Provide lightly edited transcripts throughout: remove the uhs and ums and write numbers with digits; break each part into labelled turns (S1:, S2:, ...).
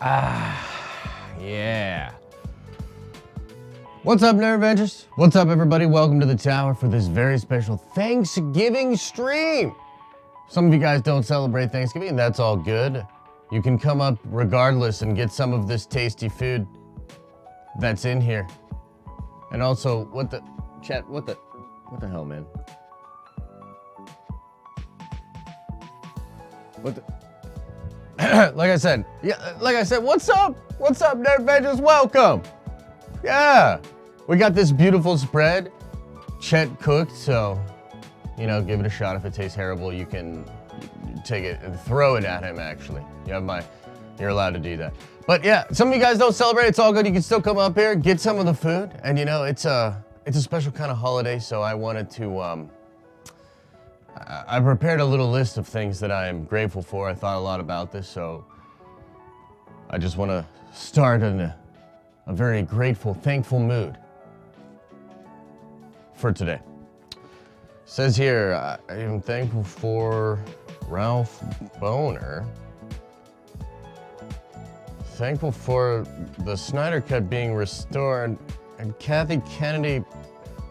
S1: Yeah. What's up, Nerd Vengers? What's up, everybody? Welcome to the tower for this very special Thanksgiving stream. Some of you guys don't celebrate Thanksgiving, and that's all good. You can come up regardless and get some of this tasty food that's in here. And also, what the hell, man? What the? like I said, what's up? What's up, Nerd Vengers? Welcome. Yeah, we got this beautiful spread. Chet cooked, so, you know, give it a shot. If it tastes terrible, you can take it and throw it at him, actually. You're allowed to do that. But yeah, some of you guys don't celebrate. It's all good. You can still come up here, get some of the food. And you know, it's a special kind of holiday, so I wanted to, I prepared a little list of things that I am grateful for. I thought a lot about this, so I just want to start in a very grateful, thankful mood for today. Says here, I am thankful for Ralph Boner. Thankful for the Snyder Cut being restored and Kathy Kennedy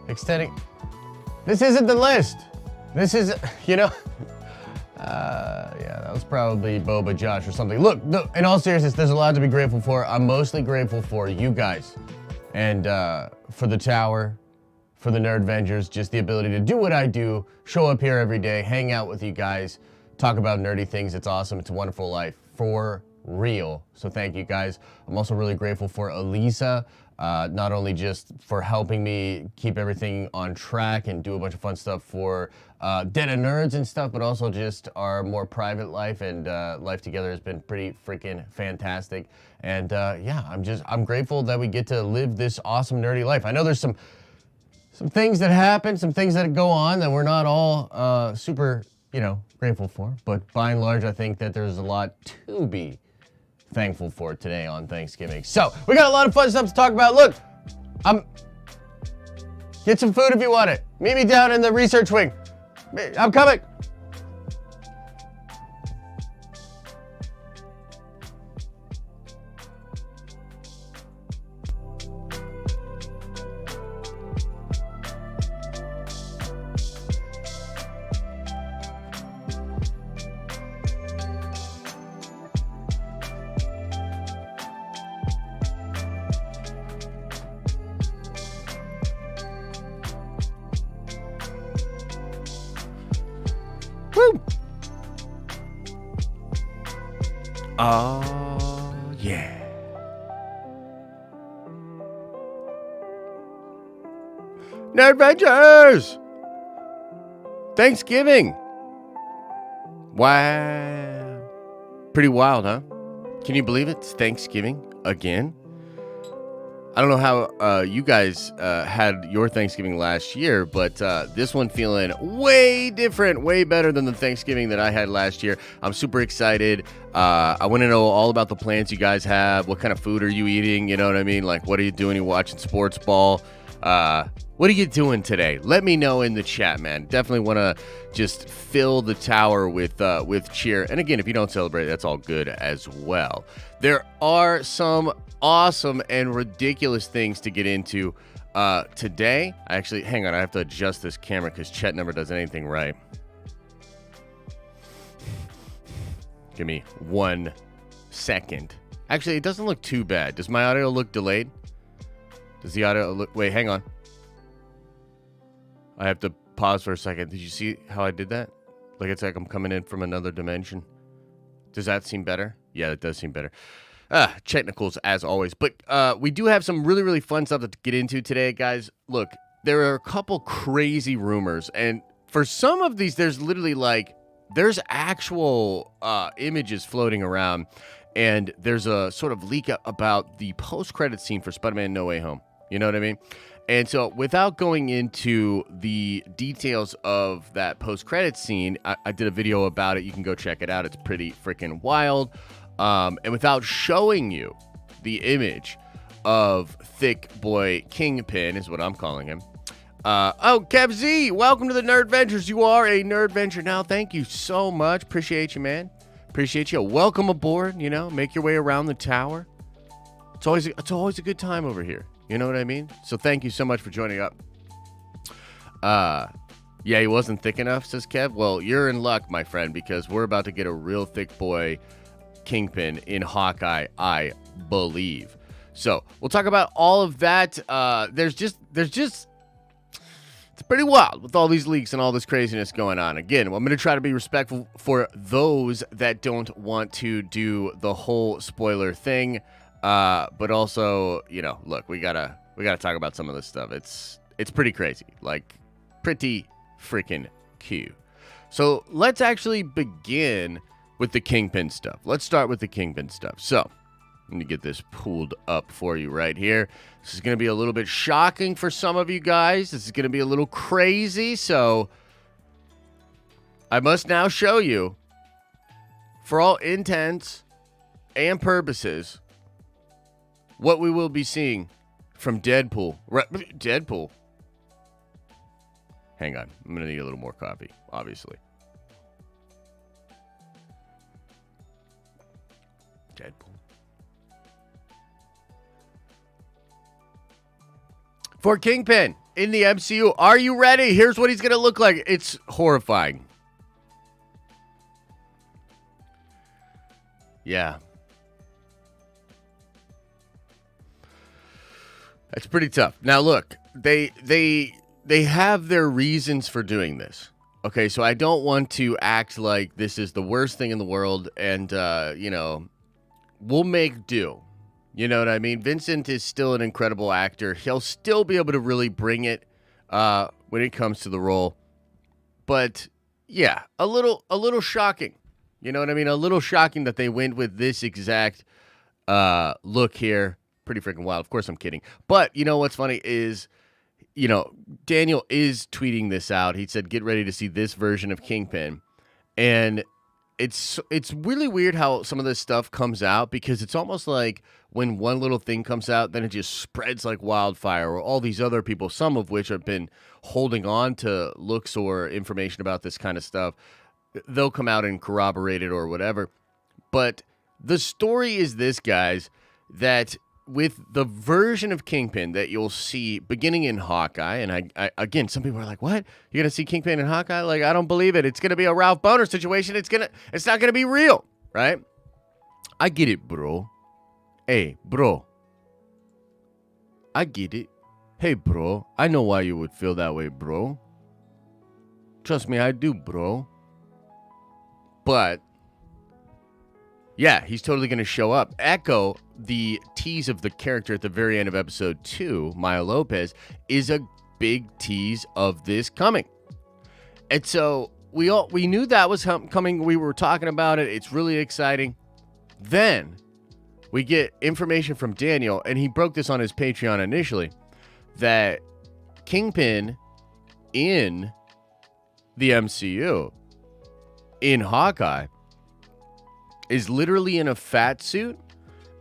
S1: extending. This isn't the list. This is, you know, yeah, that was probably Boba Josh or something. Look, no, in all seriousness, there's a lot to be grateful for. I'm mostly grateful for you guys and for the tower, for the Nerd Vengers, just the ability to do what I do, show up here every day, hang out with you guys, talk about nerdy things. It's awesome. It's a wonderful life for real. So thank you guys. I'm also really grateful for Elisa, not only just for helping me keep everything on track and do a bunch of fun stuff for Dead of Nerds and stuff, but also just our more private life and life together has been pretty freaking fantastic. And yeah, I'm grateful that we get to live this awesome nerdy life. I know there's some things that happen, some things that go on that we're not all super, you know, grateful for, but by and large, I think that there's a lot to be thankful for today on Thanksgiving. So we got a lot of fun stuff to talk about. Look, get some food if you want it. Meet me down in the research wing. I'm coming. Woo! Oh, yeah. Nerd Vengers! Thanksgiving! Wow. Pretty wild, huh? Can you believe it? It's Thanksgiving again? I don't know how you guys had your Thanksgiving last year, but this one feeling way different, way better than the Thanksgiving that I had last year. I'm super excited. I want to know all about the plans you guys have. What kind of food are you eating? You know what I mean? Like, what are you doing? You watching sports ball? What are you doing today? Let me know in the chat, man. Definitely want to just fill the tower with cheer. And again, if you don't celebrate, that's all good as well. There are some awesome and ridiculous things to get into today. Actually, hang on. I have to adjust this camera because Chet never does anything right. Give me 1 second. Actually, it doesn't look too bad. Does my audio look delayed? Does the audio look... Wait, hang on. I have to pause for a second. Did you see how I did that? Like, it's like I'm coming in from another dimension. Does that seem better? Yeah, it does seem better. Technicals as always. But we do have some really, really fun stuff to get into today, guys. Look, there are a couple crazy rumors. And for some of these, there's literally like... There's actual images floating around. And there's a sort of leak about the post-credit scene for Spider-Man No Way Home. You know what I mean? And so without going into the details of that post-credit scene, I did a video about it. You can go check it out. It's pretty freaking wild. And without showing you the image of Thicc Boy Kingpin, is what I'm calling him. Oh, Kev Z, welcome to the Nerd Vengers. You are a Nerd Venture now. Thank you so much. Appreciate you, man. Appreciate you. Welcome aboard. You know, make your way around the tower. It's always a good time over here. You know what I mean? So thank you so much for joining up. Yeah, he wasn't thick enough, says Kev. Well, you're in luck, my friend, because we're about to get a real thick boy Kingpin in Hawkeye, I believe. So we'll talk about all of that. It's pretty wild with all these leaks and all this craziness going on. Again, I'm going to try to be respectful for those that don't want to do the whole spoiler thing. But also, you know, look, we gotta talk about some of this stuff. It's pretty crazy, like pretty freaking cute. So let's actually begin with the Kingpin stuff. Let's start with the Kingpin stuff. So let me get this pulled up for you right here. This is going to be a little bit shocking for some of you guys. This is going to be a little crazy. So I must now show you, for all intents and purposes, what we will be seeing from Deadpool. Deadpool. Hang on. I'm going to need a little more coffee, obviously. Deadpool. For Kingpin in the MCU, are you ready? Here's what he's going to look like. It's horrifying. Yeah. That's pretty tough. Now, look, they have their reasons for doing this. Okay, so I don't want to act like this is the worst thing in the world and, you know, we'll make do. You know what I mean? Vincent is still an incredible actor. He'll still be able to really bring it when it comes to the role. But, yeah, a little shocking. You know what I mean? A little shocking that they went with this exact look here. Pretty freaking wild. Of course, I'm kidding. But you know what's funny is, you know, Daniel is tweeting this out. He said, get ready to see this version of Kingpin. And it's really weird how some of this stuff comes out, because it's almost like when one little thing comes out, then it just spreads like wildfire, or all these other people, some of which have been holding on to looks or information about this kind of stuff, they'll come out and corroborate it or whatever. But the story is this, guys, that with the version of Kingpin that you'll see beginning in Hawkeye, and I again, some people are like, what? You're going to see Kingpin in Hawkeye? Like, I don't believe it. It's going to be a Ralph Boner situation. It's not going to be real, right? I get it, bro. Hey, bro. I get it. Hey, bro. I know why you would feel that way, bro. Trust me, I do, bro. But yeah, he's totally going to show up. Echo, the tease of the character at the very end of episode 2, Maya Lopez, is a big tease of this coming. And so we knew that was coming. We were talking about it. It's really exciting. Then we get information from Daniel, and he broke this on his Patreon initially, that Kingpin in the MCU, in Hawkeye, is literally in a fat suit,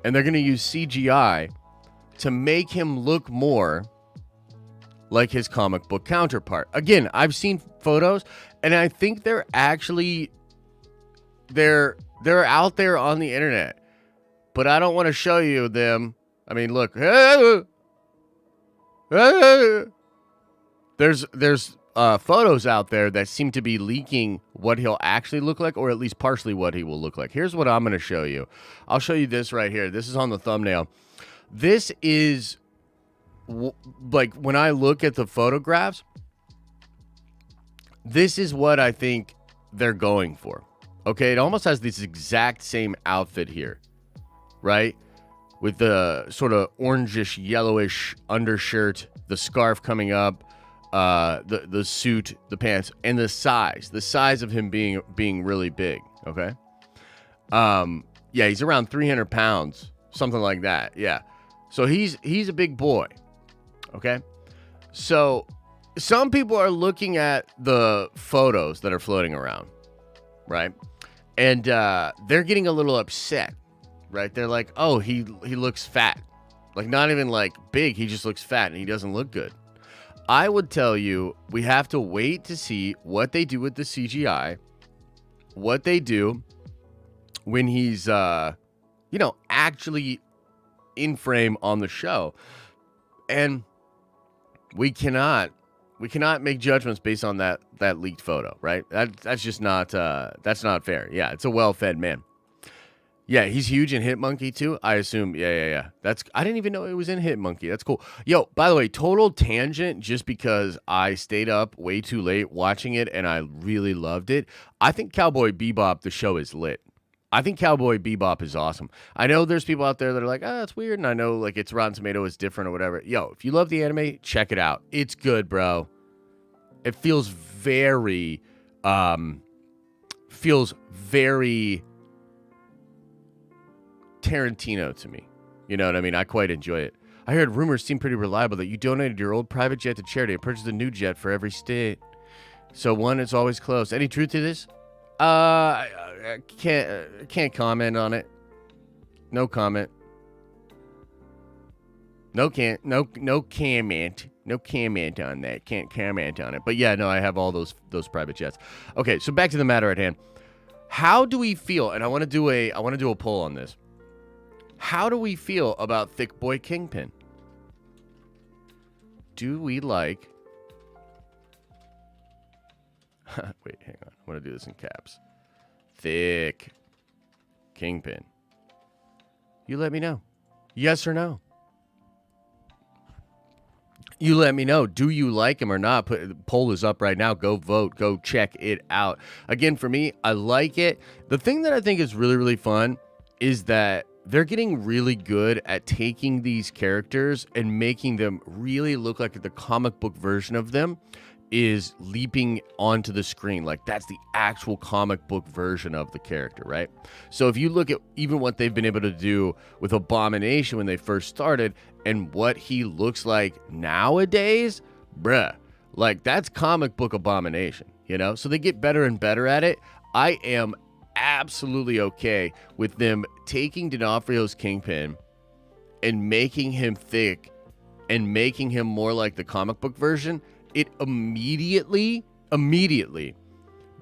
S1: and they're going to use CGI to make him look more like his comic book counterpart. Again, I've seen photos, and I think they're actually they're out there on the internet, but I don't want to show you them. I mean, look, there's photos out there that seem to be leaking what he'll actually look like, or at least partially what he will look like. Here's what I'm going to show you. I'll show you this right here. This is on the thumbnail. This is like, when I look at the photographs, this is what I think they're going for. Okay, it almost has this exact same outfit here, right? With the sort of orangish, yellowish undershirt, the scarf coming up, the suit, the pants, and the size of him being really big. Okay. Yeah, he's around 300 pounds, something like that. Yeah. So he's a big boy. Okay. So some people are looking at the photos that are floating around, right? And they're getting a little upset, right? They're like, oh, he looks fat. Like, not even like big, he just looks fat and he doesn't look good. I would tell you, we have to wait to see what they do with the CGI, what they do
S2: when he's, actually in frame on the show. And we cannot make judgments based on that leaked photo, right? That's just not that's not fair. Yeah, it's a well-fed man. Yeah, he's huge in Hitmonkey too. I assume. Yeah. I didn't even know it was in Hitmonkey. That's cool. Yo, by the way, total tangent just because I stayed up way too late watching it and I really loved it. I think Cowboy Bebop, the show, is lit. I think Cowboy Bebop is awesome. I know there's people out there that are like, that's weird. And I know like it's Rotten Tomato is different or whatever. Yo, if you love the anime, check it out. It's good, bro. It feels very Tarantino to me. You know what I mean? I quite enjoy it. I heard rumors seem pretty reliable that you donated your old private jet to charity and purchased a new jet for every state. So one is always close. Any truth to this? I can't comment on it. No comment. No comment on that. Can't comment on it. But yeah, no, I have all those private jets. Okay, so back to the matter at hand. How do we feel? And I want to do a poll on this. How do we feel about Thicc Boy Kingpin? Do we like? Wait, hang on. I want to do this in caps. Thicc Kingpin. You let me know. Yes or no? You let me know. Do you like him or not? Poll is up right now. Go vote. Go check it out. Again, for me, I like it. The thing that I think is really, really fun is that they're getting really good at taking these characters and making them really look like the comic book version of them is leaping onto the screen. Like that's the actual comic book version of the character, right? So if you look at even what they've been able to do with Abomination when they first started and what he looks like nowadays, bruh, like that's comic book Abomination, you know? So they get better and better at it. I am absolutely okay with them taking D'Onofrio's Kingpin and making him thick and making him more like the comic book version. It immediately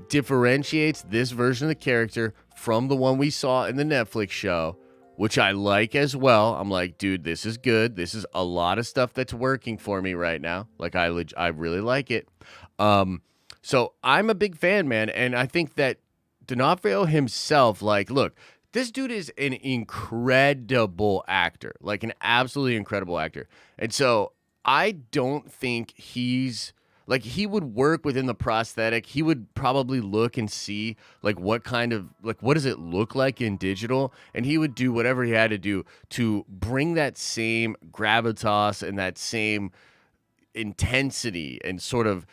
S2: differentiates this version of the character from the one we saw in the Netflix show, which I like as well. I'm like, dude, this is good. This is a lot of stuff that's working for me right now. Like I really like it. So I'm a big fan, man. And I think that D'Onofrio himself, like, look, this dude is an incredible actor, like an absolutely incredible actor. And so I don't think he's like he would work within the prosthetic. He would probably look and see like what does it look like in digital, and he would do whatever he had to do to bring that same gravitas and that same intensity and sort of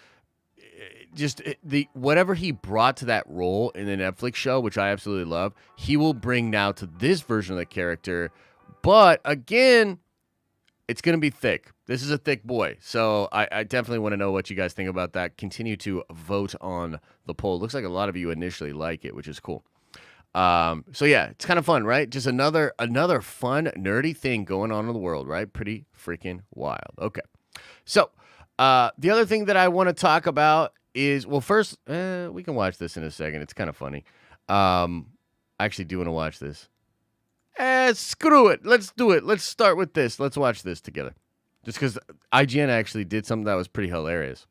S2: just the whatever he brought to that role in the Netflix show, which I absolutely love, he will bring now to this version of the character. But again, it's going to be thick. This is a thick boy. So I definitely want to know what you guys think about that. Continue to vote on the poll. Looks like a lot of you initially like it, which is cool. So yeah, it's kind of fun, right? Just another fun, nerdy thing going on in the world, right? Pretty freaking wild. Okay. So the other thing that I want to talk about is, well, first, we can watch this in a second. It's kind of funny. I actually do want to watch this. Screw it. Let's do it. Let's start with this. Let's watch this together. Just because IGN actually did something that was pretty hilarious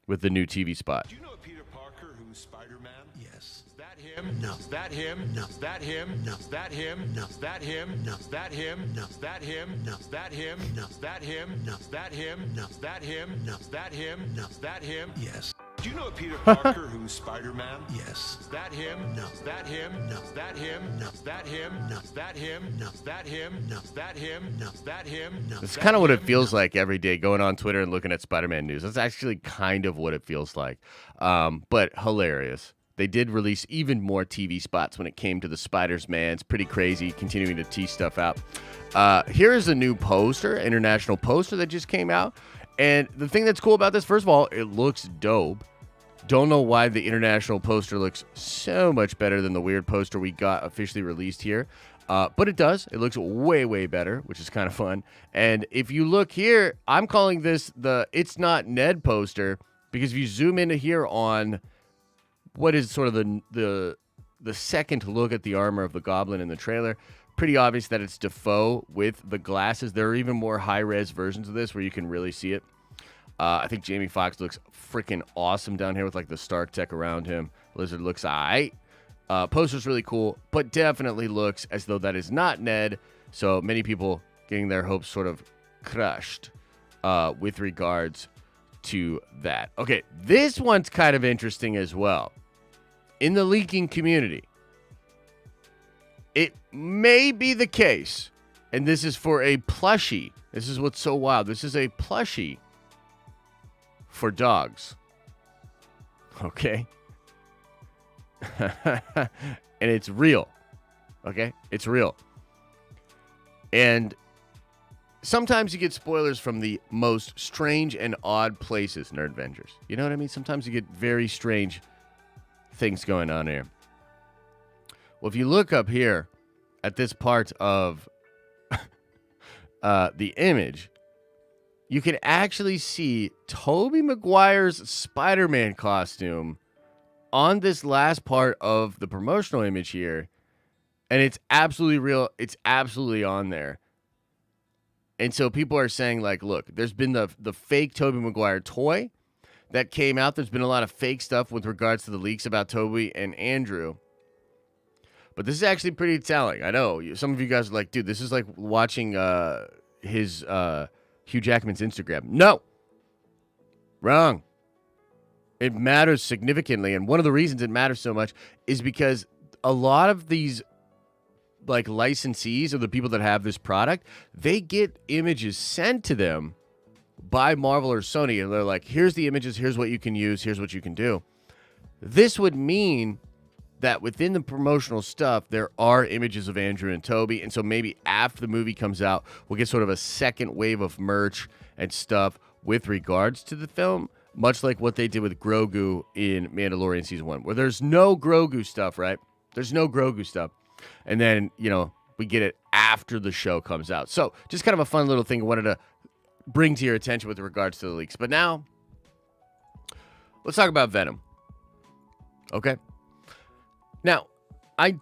S2: with the new TV spot.
S3: Do you know Peter Parker who's Spider-Man?
S4: Yes.
S3: Is that him?
S4: No.
S3: Is that him?
S4: No.
S3: Is that him?
S4: No.
S3: Is that him?
S4: No.
S3: Is that him?
S4: No.
S3: Is that him?
S4: No.
S3: Is that him?
S4: No.
S3: Is that him?
S4: No.
S3: Is that him?
S4: No.
S3: Is that him?
S4: No.
S3: Is that him?
S4: No.
S3: Is that him?
S4: No.
S3: Is that him?
S4: Yes.
S3: Do you know Peter Parker who's Spider-Man?
S4: Yes.
S3: Is that him?
S4: No.
S3: Is that him?
S4: No.
S3: Is that him?
S4: No.
S3: Is that him?
S4: No.
S3: Is that him?
S4: No.
S3: Is that him?
S4: No.
S3: Is that him?
S4: No.
S3: Is that him?
S4: No.
S2: This is kind of what it feels like every day going on Twitter and looking at Spider-Man news. That's actually kind of what it feels like. But hilarious. They did release even more TV spots when it came to the Spiders-Man. It's pretty crazy, continuing to tease stuff out. Here is a new poster, international poster that just came out. And the thing that's cool about this, first of all, it looks dope. Don't know why the international poster looks so much better than the weird poster we got officially released here. But it does. It looks way, way better, which is kind of fun. And if you look here, I'm calling this the It's Not Ned poster, because if you zoom into here on what is sort of the the second look at the armor of the Goblin in the trailer, pretty obvious that it's Defoe with the glasses. There are even more high-res versions of this where you can really see it. I think Jamie Foxx looks freaking awesome down here with like the Stark tech around him. Lizard looks aight. Poster's really cool, but definitely looks as though that is not Ned. So many people getting their hopes sort of crushed with regards to that. Okay, this one's kind of interesting as well. In the leaking community, it may be the case, and this is for a plushie. This is what's so wild. This is a plushie for dogs. Okay? And it's real. Okay? It's real. And sometimes you get spoilers from the most strange and odd places, Nerd Vengers. You know what I mean? Sometimes you get very strange things going on here. Well, if you look up here at this part of the image, you can actually see Tobey Maguire's Spider-Man costume on this last part of the promotional image here. And it's absolutely real. It's absolutely on there. And so people are saying, like, look, there's been the fake Tobey Maguire toy that came out. There's been a lot of fake stuff with regards to the leaks about Tobey and Andrew. But this is actually pretty telling. I know. Some of you guys are like, dude, this is like watching his Hugh Jackman's Instagram. No. Wrong. It matters significantly. And one of the reasons it matters so much is because a lot of these like licensees or the people that have this product, they get images sent to them by Marvel or Sony, and they're like, here's the images, here's what you can use, here's what you can do. This would mean that within the promotional stuff, there are images of Andrew and Tobey, and so maybe after the movie comes out, we'll get sort of a second wave of merch and stuff with regards to the film, much like what they did with Grogu in Mandalorian Season 1, where there's no Grogu stuff, right? There's no Grogu stuff. And then, you know, we get it after the show comes out. So just kind of a fun little thing I wanted to bring to your attention with regards to the leaks. But now, let's talk about Venom. Okay? Now, I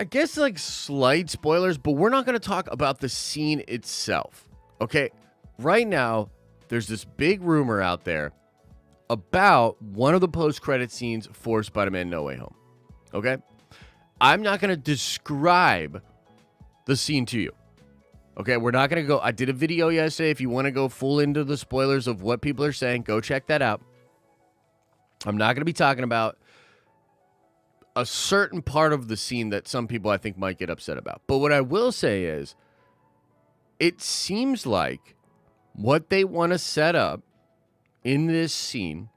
S2: guess like slight spoilers, but we're not going to talk about the scene itself. Okay? Right now, there's this big rumor out there about one of the post-credit scenes for Spider-Man No Way Home. Okay? I'm not going to describe the scene to you. Okay, we're not going to go. I did a video yesterday. If you want to go full into the spoilers of what people are saying, go check that out. I'm not going to be talking about a certain part of the scene that some people I think might get upset about. But what I will say is, it seems like what they want to set up in this scene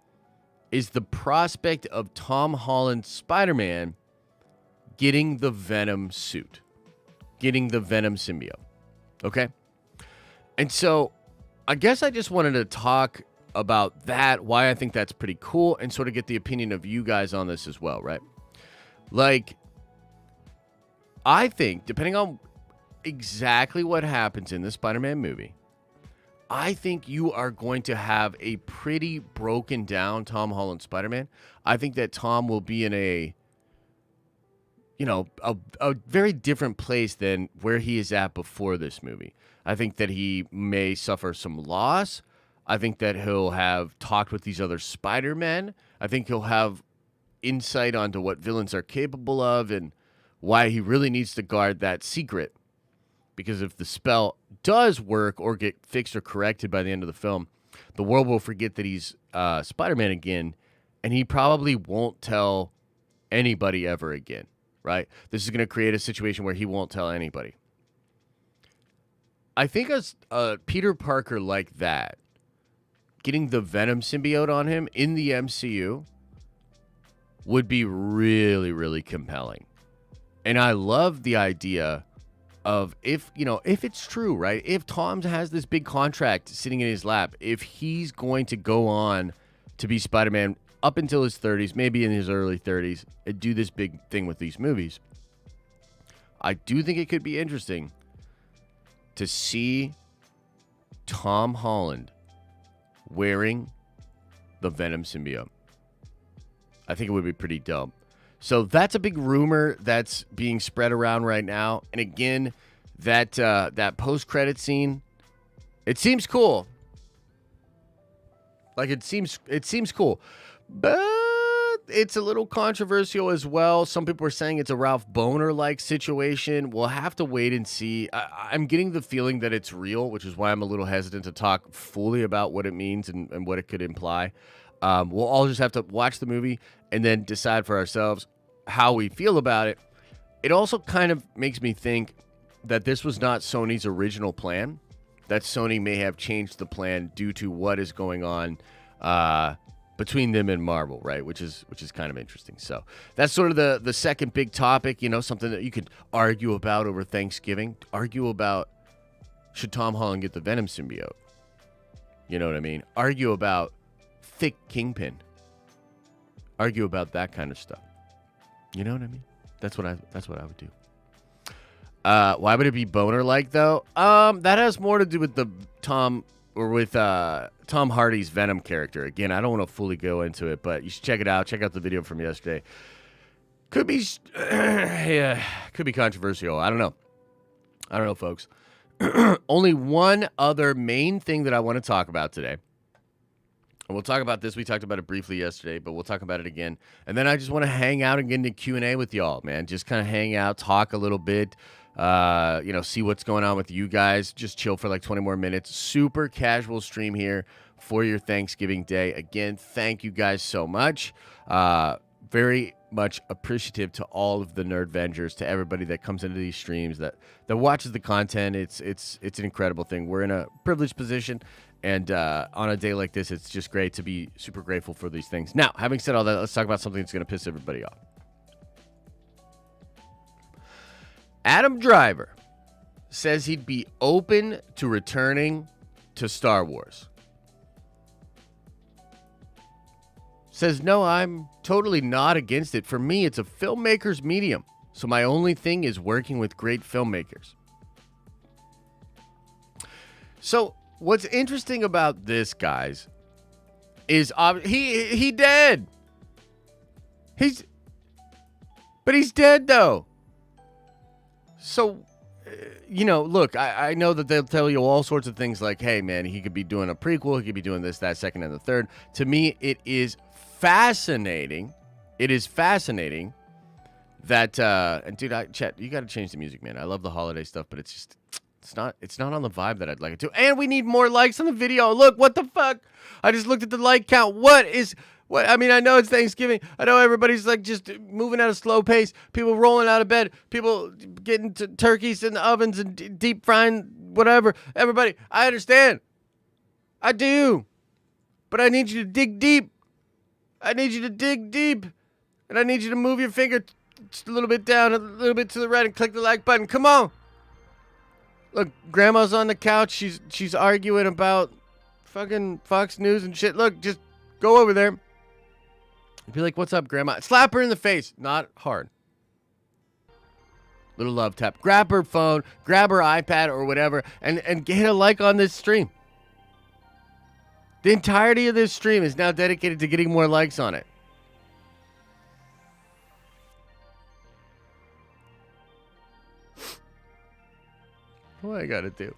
S2: is the prospect of Tom Holland's Spider-Man getting the Venom suit, getting the Venom symbiote. Okay? And so I guess I just wanted to talk about that, why I think that's pretty cool, and sort of get the opinion of you guys on this as well, right? Like, I think, depending on exactly what happens in the Spider-Man movie, I think you are going to have a pretty broken down Tom Holland Spider-Man. I think that Tom will be in a very different place than where he is at before this movie. I think that he may suffer some loss. I think that he'll have talked with these other Spider-Men. I think he'll have insight onto what villains are capable of and why he really needs to guard that secret. Because if the spell does work or get fixed or corrected by the end of the film, the world will forget that he's Spider-Man again, and he probably won't tell anybody ever again. Right? This is going to create a situation where he won't tell anybody. I think a Peter Parker like that, getting the Venom symbiote on him in the MCU would be really, really compelling. And I love the idea of if it's true, right? If Tom has this big contract sitting in his lap, if he's going to go on to be Spider-Man up until his 30s, maybe in his early 30s, and do this big thing with these movies, I do think it could be interesting to see Tom Holland wearing the Venom symbiote. I think it would be pretty dope. So that's a big rumor that's being spread around right now. And again, that post-credit scene, it seems cool. Like it seems cool. But it's a little controversial as well. Some people are saying it's a Ralph Boner-like situation. We'll have to wait and see. I'm getting the feeling that it's real, which is why I'm a little hesitant to talk fully about what it means and what it could imply. We'll all just have to watch the movie and then decide for ourselves how we feel about it. It also kind of makes me think that this was not Sony's original plan, that Sony may have changed the plan due to what is going on between them and Marvel, right? Which is kind of interesting. So that's sort of the second big topic, something that you could argue about over Thanksgiving. Argue about, should Tom Holland get the Venom symbiote? You know what I mean? Argue about Thicc Kingpin. Argue about that kind of stuff. You know what I mean? That's what I would do. Why would it be boner-like, though? That has more to do with Tom Hardy's Venom character. Again, I don't want to fully go into it, but you should check it out. Check out the video from yesterday. Could be controversial. I don't know, folks. Only one other main thing that I want to talk about today. And we'll talk about this. We talked about it briefly yesterday, but we'll talk about it again. And then I just want to hang out and get into Q&A with y'all, man. Just kind of hang out, talk a little bit, see what's going on with you guys. Just chill for like 20 more minutes. Super casual stream here for your Thanksgiving day. Again, thank you guys so much. Very much appreciative to all of the Nerdvengers, to everybody that comes into these streams, that watches the content. It's an incredible thing. We're in a privileged position. And on a day like this, it's just great to be super grateful for these things. Now, having said all that, let's talk about something that's going to piss everybody off. Adam Driver says he'd be open to returning to Star Wars. Says, no, I'm totally not against it. For me, it's a filmmaker's medium. So my only thing is working with great filmmakers. So what's interesting about this, guys, is he dead. He's dead, though. So, look, I know that they'll tell you all sorts of things like, hey, man, he could be doing a prequel. He could be doing this, that, second, and the third. To me, it is fascinating. It is fascinating that, and dude, Chet, you got to change the music, man. I love the holiday stuff, but it's just... It's not on the vibe that I'd like it to. And we need more likes on the video. Look, what the fuck? I just looked at the like count. What? I mean, I know it's Thanksgiving. I know everybody's like just moving at a slow pace. People rolling out of bed. People getting turkeys in the ovens and deep frying whatever. Everybody, I understand. I do. But I need you to dig deep. I need you to dig deep. And I need you to move your finger just a little bit down, a little bit to the right, and click the like button. Come on. Look, Grandma's on the couch. She's arguing about fucking Fox News and shit. Look, just go over there. Be like, what's up, Grandma? Slap her in the face. Not hard. Little love tap. Grab her phone, grab her iPad or whatever, and hit a like on this stream. The entirety of this stream is now dedicated to getting more likes on it. What do I gotta do?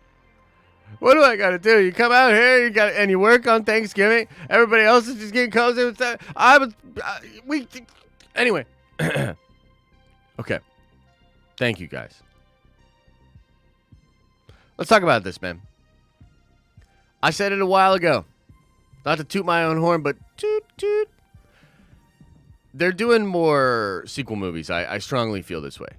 S2: What do I gotta do? You come out here, and you work on Thanksgiving. Everybody else is just getting cozy with that. Anyway. Okay. Thank you, guys. Let's talk about this, man. I said it a while ago. Not to toot my own horn, but toot, toot. They're doing more sequel movies. I strongly feel this way.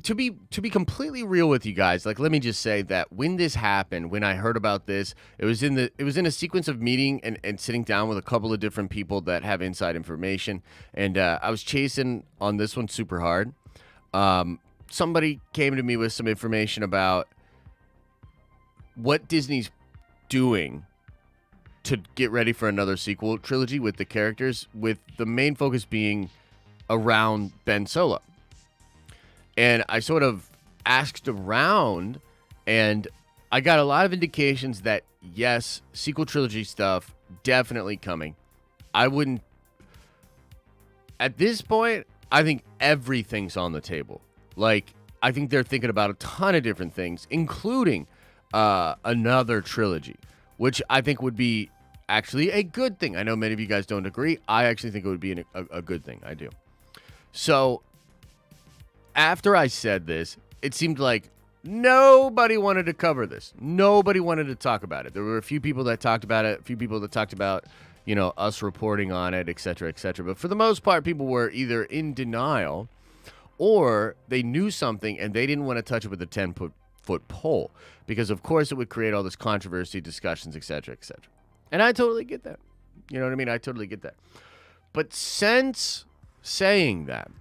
S2: To be completely real with you guys, like, let me just say that when this happened, when I heard about this, it was in a sequence of meeting and sitting down with a couple of different people that have inside information, and I was chasing on this one super hard. Somebody came to me with some information about what Disney's doing to get ready for another sequel trilogy with the characters, with the main focus being around Ben Solo. And I sort of asked around, and I got a lot of indications that, yes, sequel trilogy stuff definitely coming. I wouldn't at this point, I think everything's on the table. Like, I think they're thinking about a ton of different things, including another trilogy, which I think would be actually a good thing. I know many of you guys don't agree. I actually think it would be a good thing. I do. So, after I said this, it seemed like nobody wanted to cover this. Nobody wanted to talk about it. There were a few people that talked about it, a few people that talked about, us reporting on it, et cetera, et cetera. But for the most part, people were either in denial or they knew something and they didn't want to touch it with a 10-foot pole because, of course, it would create all this controversy, discussions, et cetera, et cetera. And I totally get that. You know what I mean? I totally get that. But since saying that,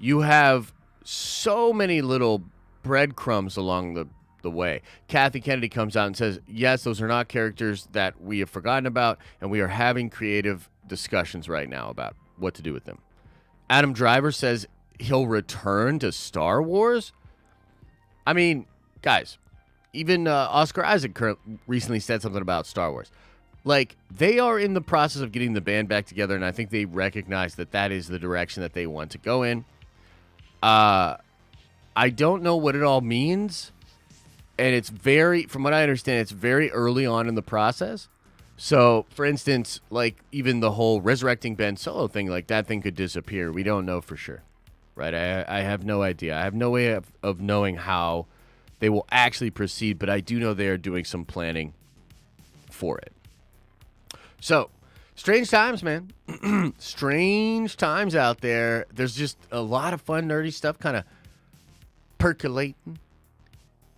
S2: you have so many little breadcrumbs along the way. Kathy Kennedy comes out and says, yes, those are not characters that we have forgotten about, and we are having creative discussions right now about what to do with them. Adam Driver says he'll return to Star Wars. I mean, guys, even Oscar Isaac recently said something about Star Wars. Like, they are in the process of getting the band back together, and I think they recognize that that is the direction that they want to go in. I don't know what it all means, and it's from what I understand, it's very early on in the process. So, for instance, like even the whole resurrecting Ben Solo thing, like that thing could disappear. We don't know for sure, right? I have no idea. I have no way of knowing how they will actually proceed, but I do know they are doing some planning for it. So, strange times, man. Strange times out there. There's just a lot of fun, nerdy stuff kind of percolating,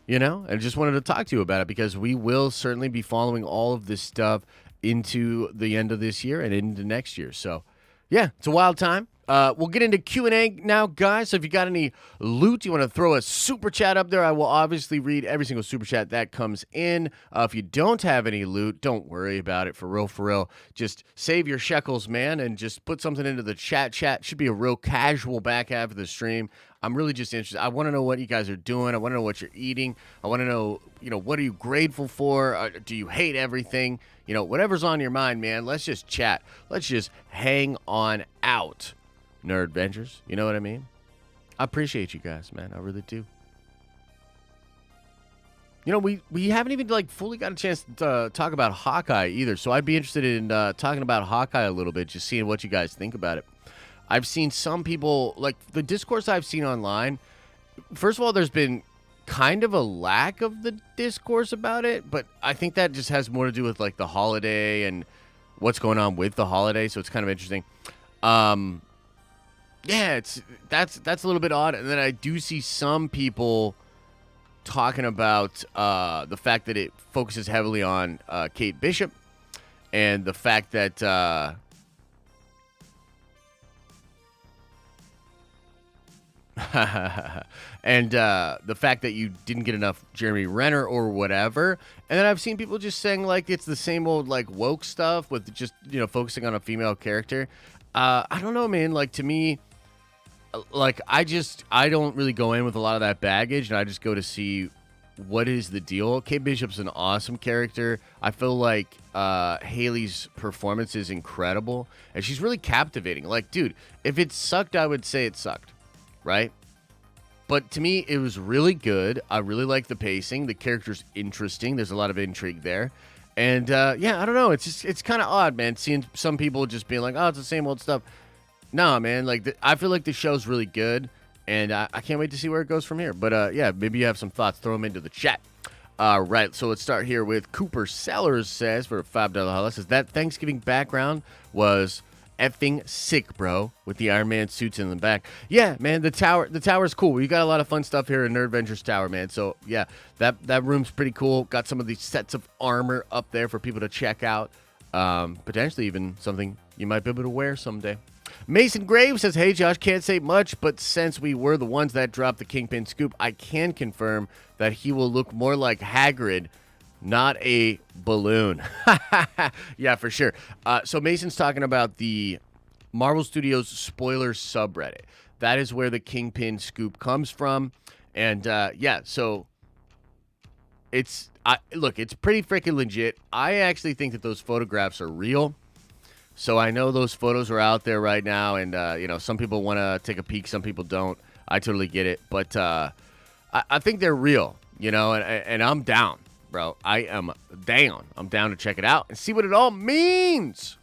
S2: and I just wanted to talk to you about it because we will certainly be following all of this stuff into the end of this year and into next year. So, yeah, it's a wild time. We'll get into Q&A now, guys. So if you got any loot, you want to throw a super chat up there, I will obviously read every single super chat that comes in. If you don't have any loot, don't worry about it. For real. Just save your shekels, man, and just put something into the chat. Chat should be a real casual back half of the stream. I'm really just interested. I want to know what you guys are doing. I want to know what you're eating. I want to know, what are you grateful for? Do you hate everything? Whatever's on your mind, man. Let's just chat. Let's just hang on out. Nerd Vengers, you know what I mean? I appreciate you guys, man. I really do. We haven't even fully got a chance to talk about Hawkeye either, so I'd be interested in talking about Hawkeye a little bit, just seeing what you guys think about it. I've seen some people, the discourse I've seen online, first of all, there's been kind of a lack of the discourse about it, but I think that just has more to do with the holiday and what's going on with the holiday, so it's kind of interesting. Yeah, that's a little bit odd. And then I do see some people talking about the fact that it focuses heavily on Kate Bishop and the fact that and the fact that you didn't get enough Jeremy Renner or whatever. And then I've seen people just saying it's the same old woke stuff with just focusing on a female character. I don't know, man. To me, I don't really go in with a lot of that baggage, and I just go to see what is the deal. Kate Bishop's an awesome character. I feel like Haley's performance is incredible, and she's really captivating. Dude, if it sucked, I would say it sucked, right? But to me, it was really good. I really like the pacing. The character's interesting. There's a lot of intrigue there. And, yeah, I don't know. It's kind of odd, man, seeing some people just being like, oh, it's the same old stuff. Nah, man, I feel like the show's really good, and I can't wait to see where it goes from here. But, yeah, maybe you have some thoughts. Throw them into the chat. Right, so let's start here with Cooper Sellers says, for a $5 holla, says, that Thanksgiving background was effing sick, bro, with the Iron Man suits in the back. Yeah, man, the tower's cool. We got a lot of fun stuff here in Nerd Vengers Tower, man. So, yeah, that room's pretty cool. Got some of these sets of armor up there for people to check out. Potentially even something you might be able to wear someday. Mason Graves says, hey, Josh, can't say much, but since we were the ones that dropped the Kingpin scoop, I can confirm that he will look more like Hagrid, not a balloon. Yeah, for sure. So Mason's talking about the Marvel Studios spoilers subreddit. That is where the Kingpin scoop comes from. And, yeah, so look, it's pretty freaking legit. I actually think that those photographs are real. So I know those photos are out there right now, and some people want to take a peek, some people don't. I totally get it, but I think they're real, and I'm down, bro. I am down. I'm down to check it out and see what it all means.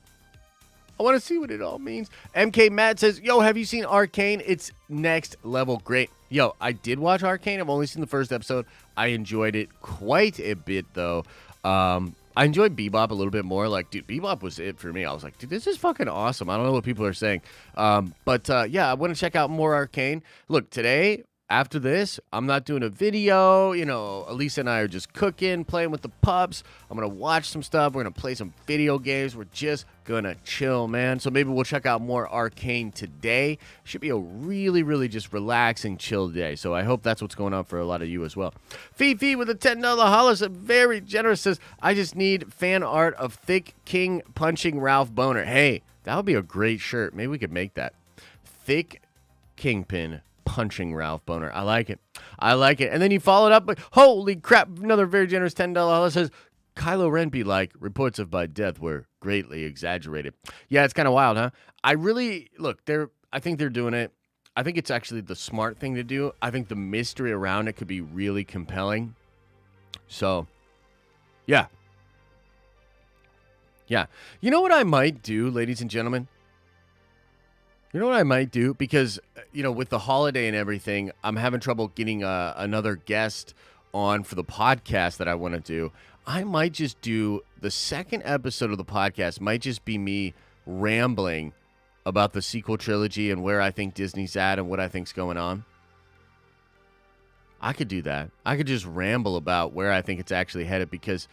S2: I want to see what it all means. MK Matt says, yo, have you seen Arcane? It's next level great. Yo, I did watch Arcane. I've only seen the first episode. I enjoyed it quite a bit, though. I enjoyed Bebop a little bit more. Like, dude, Bebop was it for me. I was like, dude, this is fucking awesome. I don't know what people are saying. But I want to check out more Arcane. Look, today, after this, I'm not doing a video. Elisa and I are just cooking, playing with the pups. I'm going to watch some stuff. We're going to play some video games. We're just going to chill, man. So maybe we'll check out more Arcane today. Should be a really, really just relaxing, chill day. So I hope that's what's going on for a lot of you as well. Fifi with a $10 holler said, very generous, says, I just need fan art of Thicc King punching Ralph Boner. Hey, that would be a great shirt. Maybe we could make that. Thicc Kingpin punching Ralph Boner. I like it. And then you followed up with, holy crap, another very generous $10 holler says, Kylo Ren be like, reports of my death were greatly exaggerated. Yeah, it's kind of wild, huh? I think they're doing it. I think it's actually the smart thing to do. I think the mystery around it could be really compelling. So, yeah. Yeah. You know what I might do, ladies and gentlemen? You know what I might do? Because, with the holiday and everything, I'm having trouble getting another guest on for the podcast that I want to do. I might just do the second episode of the podcast might just be me rambling about the sequel trilogy and where I think Disney's at and what I think's going on. I could do that. I could just ramble about where I think it's actually headed, because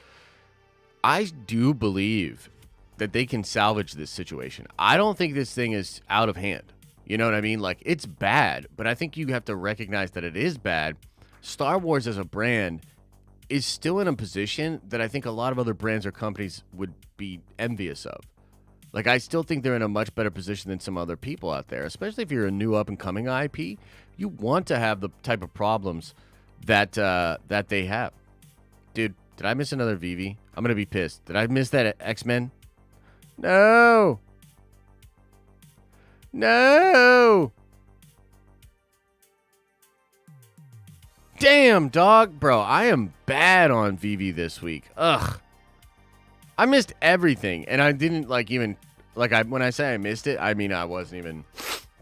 S2: I do believe that they can salvage this situation. I don't think this thing is out of hand. You know what I mean? Like, it's bad, but I think you have to recognize that it is bad. Star Wars as a brand is still in a position that I think a lot of other brands or companies would be envious of. Like, I still think they're in a much better position than some other people out there, especially if you're a new up-and-coming IP. You want to have the type of problems that they have. Dude, did I miss another Vivi? I'm going to be pissed. Did I miss that X-Men? No. Damn, dog. Bro, I am bad on Vivi this week. Ugh. I missed everything, and I didn't, when I say I missed it, I mean I wasn't even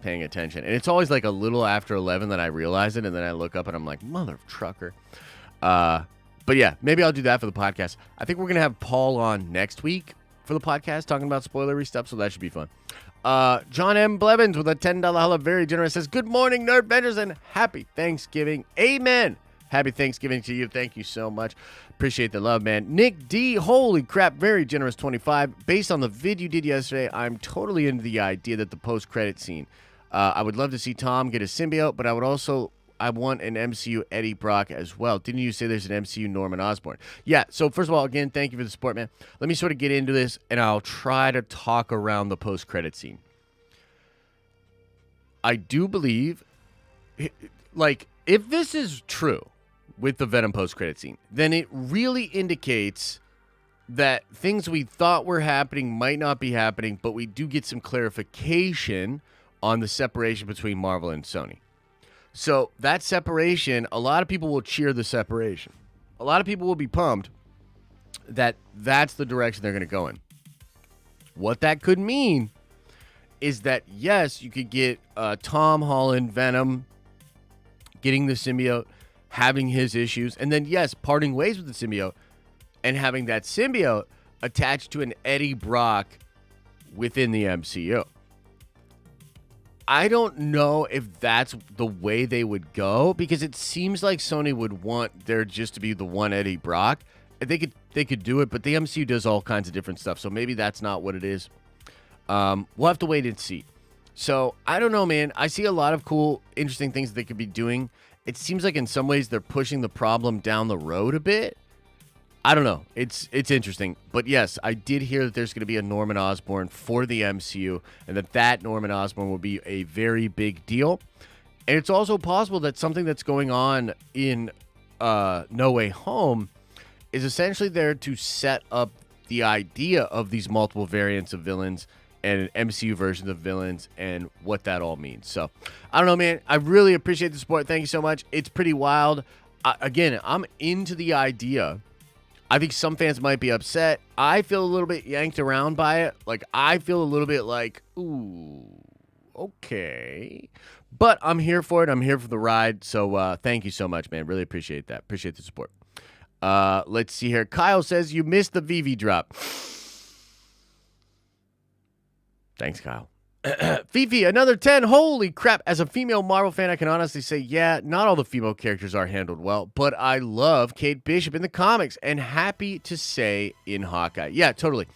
S2: paying attention. And it's always, a little after 11 that I realize it, and then I look up, and I'm like, mother trucker. But, yeah, maybe I'll do that for the podcast. I think we're going to have Paul on next week for the podcast, talking about spoilery stuff, so that should be fun. John M. Blevins with a $10 holla, very generous, says, good morning, Nerd Benders, and happy Thanksgiving. Amen. Happy Thanksgiving to you. Thank you so much. Appreciate the love, man. Nick D, holy crap, very generous 25. Based on the vid you did yesterday, I'm totally into the idea that the post-credit scene. I would love to see Tom get a symbiote, but I want an MCU Eddie Brock as well. Didn't you say there's an MCU Norman Osborn? Yeah, so first of all, again, thank you for the support, man. Let me sort of get into this, and I'll try to talk around the post-credit scene. I do believe, if this is true with the Venom post-credit scene, then it really indicates that things we thought were happening might not be happening, but we do get some clarification on the separation between Marvel and Sony. So that separation, a lot of people will cheer the separation. A lot of people will be pumped that that's the direction they're going to go in. What that could mean is that, yes, you could get Tom Holland, Venom, getting the symbiote, having his issues, and then, yes, parting ways with the symbiote and having that symbiote attached to an Eddie Brock within the MCU. I don't know if that's the way they would go, because it seems like Sony would want there just to be the one Eddie Brock. They could do it, but the MCU does all kinds of different stuff, so maybe that's not what it is. We'll have to wait and see. So, I don't know, man. I see a lot of cool, interesting things they could be doing. It seems like in some ways they're pushing the problem down the road a bit. I don't know. It's interesting. But yes, I did hear that there's going to be a Norman Osborn for the MCU, and that Norman Osborn will be a very big deal. And it's also possible that something that's going on in No Way Home is essentially there to set up the idea of these multiple variants of villains and an MCU version of villains and what that all means. So, I don't know, man. I really appreciate the support. Thank you so much. It's pretty wild. Again, I'm into the idea. I think some fans might be upset. I feel a little bit yanked around by it. Like, I feel a little bit like, ooh, okay. But I'm here for it. I'm here for the ride. So thank you so much, man. Really appreciate that. Appreciate the support. Let's see here. Kyle says you missed the VV drop. Thanks, Kyle. Fifi, another 10. Holy crap. As a female Marvel fan, I can honestly say, yeah, not all the female characters are handled well, but I love Kate Bishop in the comics and happy to say in Hawkeye. Yeah, totally.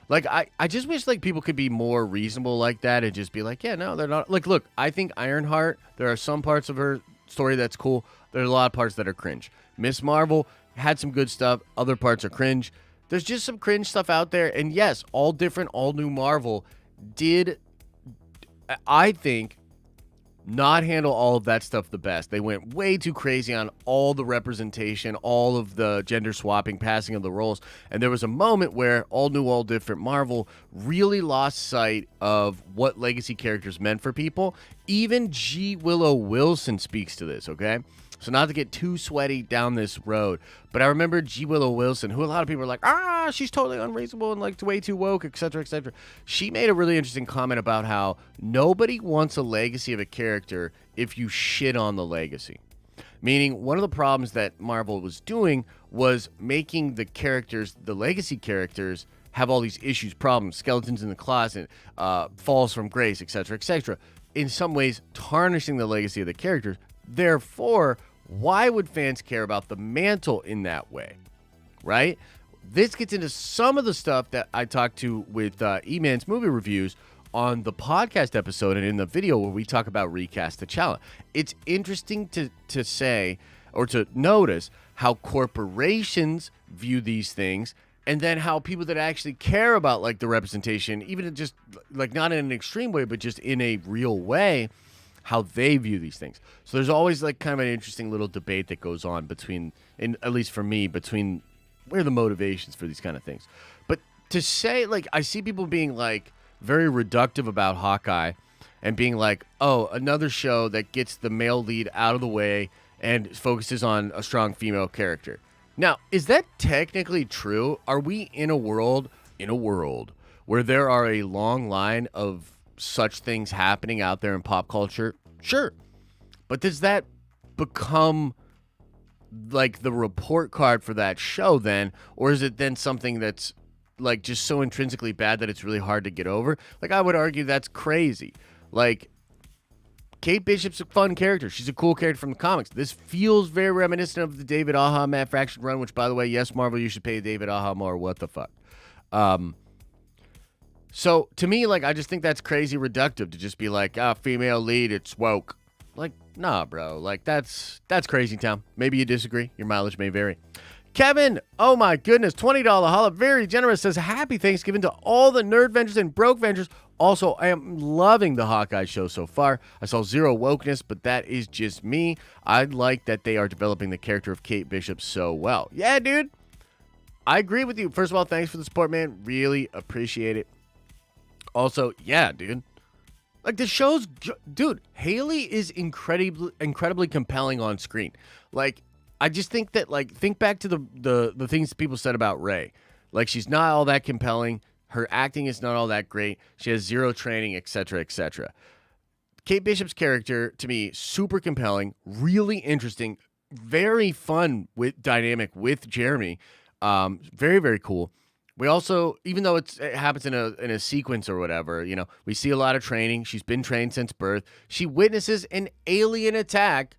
S2: Like, I just wish, like, people could be more reasonable like that and just be like, yeah, no, they're not. Like, look, I think Ironheart, there are some parts of her story that's cool. There's a lot of parts that are cringe. Miss Marvel had some good stuff. Other parts are cringe. There's just some cringe stuff out there. And yes, all different, all new Marvel did, I think, not handle all of that stuff the best. They went way too crazy on all the representation, all of the gender swapping, passing of the roles. And there was a moment where all new, all different Marvel really lost sight of what legacy characters meant for people. Even G. Willow Wilson speaks to this, okay? So not to get too sweaty down this road, but I remember G. Willow Wilson, who a lot of people are like, she's totally unreasonable and like way too woke, etc., etc. She made a really interesting comment about how nobody wants a legacy of a character if you shit on the legacy. Meaning, one of the problems that Marvel was doing was making the characters, the legacy characters, have all these issues, problems, skeletons in the closet, falls from grace, etc., etc. In some ways, tarnishing the legacy of the characters. Therefore, why would fans care about the mantle in that way, right? This gets into some of the stuff that I talked to with E-Man's movie reviews on the podcast episode and in the video where we talk about recast T'Challa. It's interesting to say or to notice how corporations view these things and then how people that actually care about like the representation, even just like not in an extreme way, but just in a real way, how they view these things. So there's always like kind of an interesting little debate that goes on between, and at least for me, between where the motivations for these kind of things. But to say, like, I see people being like very reductive about Hawkeye and being like, oh, another show that gets the male lead out of the way and focuses on a strong female character. Now, is that technically true? Are we in a world where there are a long line of such things happening out there in pop culture? Sure. But does that become like the report card for that show then? Or is it then something that's like just so intrinsically bad that it's really hard to get over? Like, I would argue that's crazy. Like, Kate Bishop's a fun character. She's a cool character from the comics. This feels very reminiscent of the David Aja Matt Fraction run, which, by the way, yes, Marvel, you should pay David Aja more. What the fuck? So, to me, like, I just think that's crazy reductive to just be like, female lead, it's woke. Like, nah, bro. Like, that's crazy town. Maybe you disagree. Your mileage may vary. Kevin, oh my goodness, $20 holla, very generous, says, happy Thanksgiving to all the Nerd Vengers and Broke Vengers. Also, I am loving the Hawkeye show so far. I saw zero wokeness, but that is just me. I like that they are developing the character of Kate Bishop so well. Yeah, dude. I agree with you. First of all, thanks for the support, man. Really appreciate it. Also, yeah, dude. Like, the show's... Dude, Haley is incredibly compelling on screen. Like, I just think that, like, think back to the things people said about Rey. Like, she's not all that compelling. Her acting is not all that great. She has zero training, etc., etc. Kate Bishop's character, to me, super compelling, really interesting, very fun with dynamic with Jeremy. Very, very cool. We also, even though it happens in a sequence or whatever, you know, we see a lot of training. She's been trained since birth. She witnesses an alien attack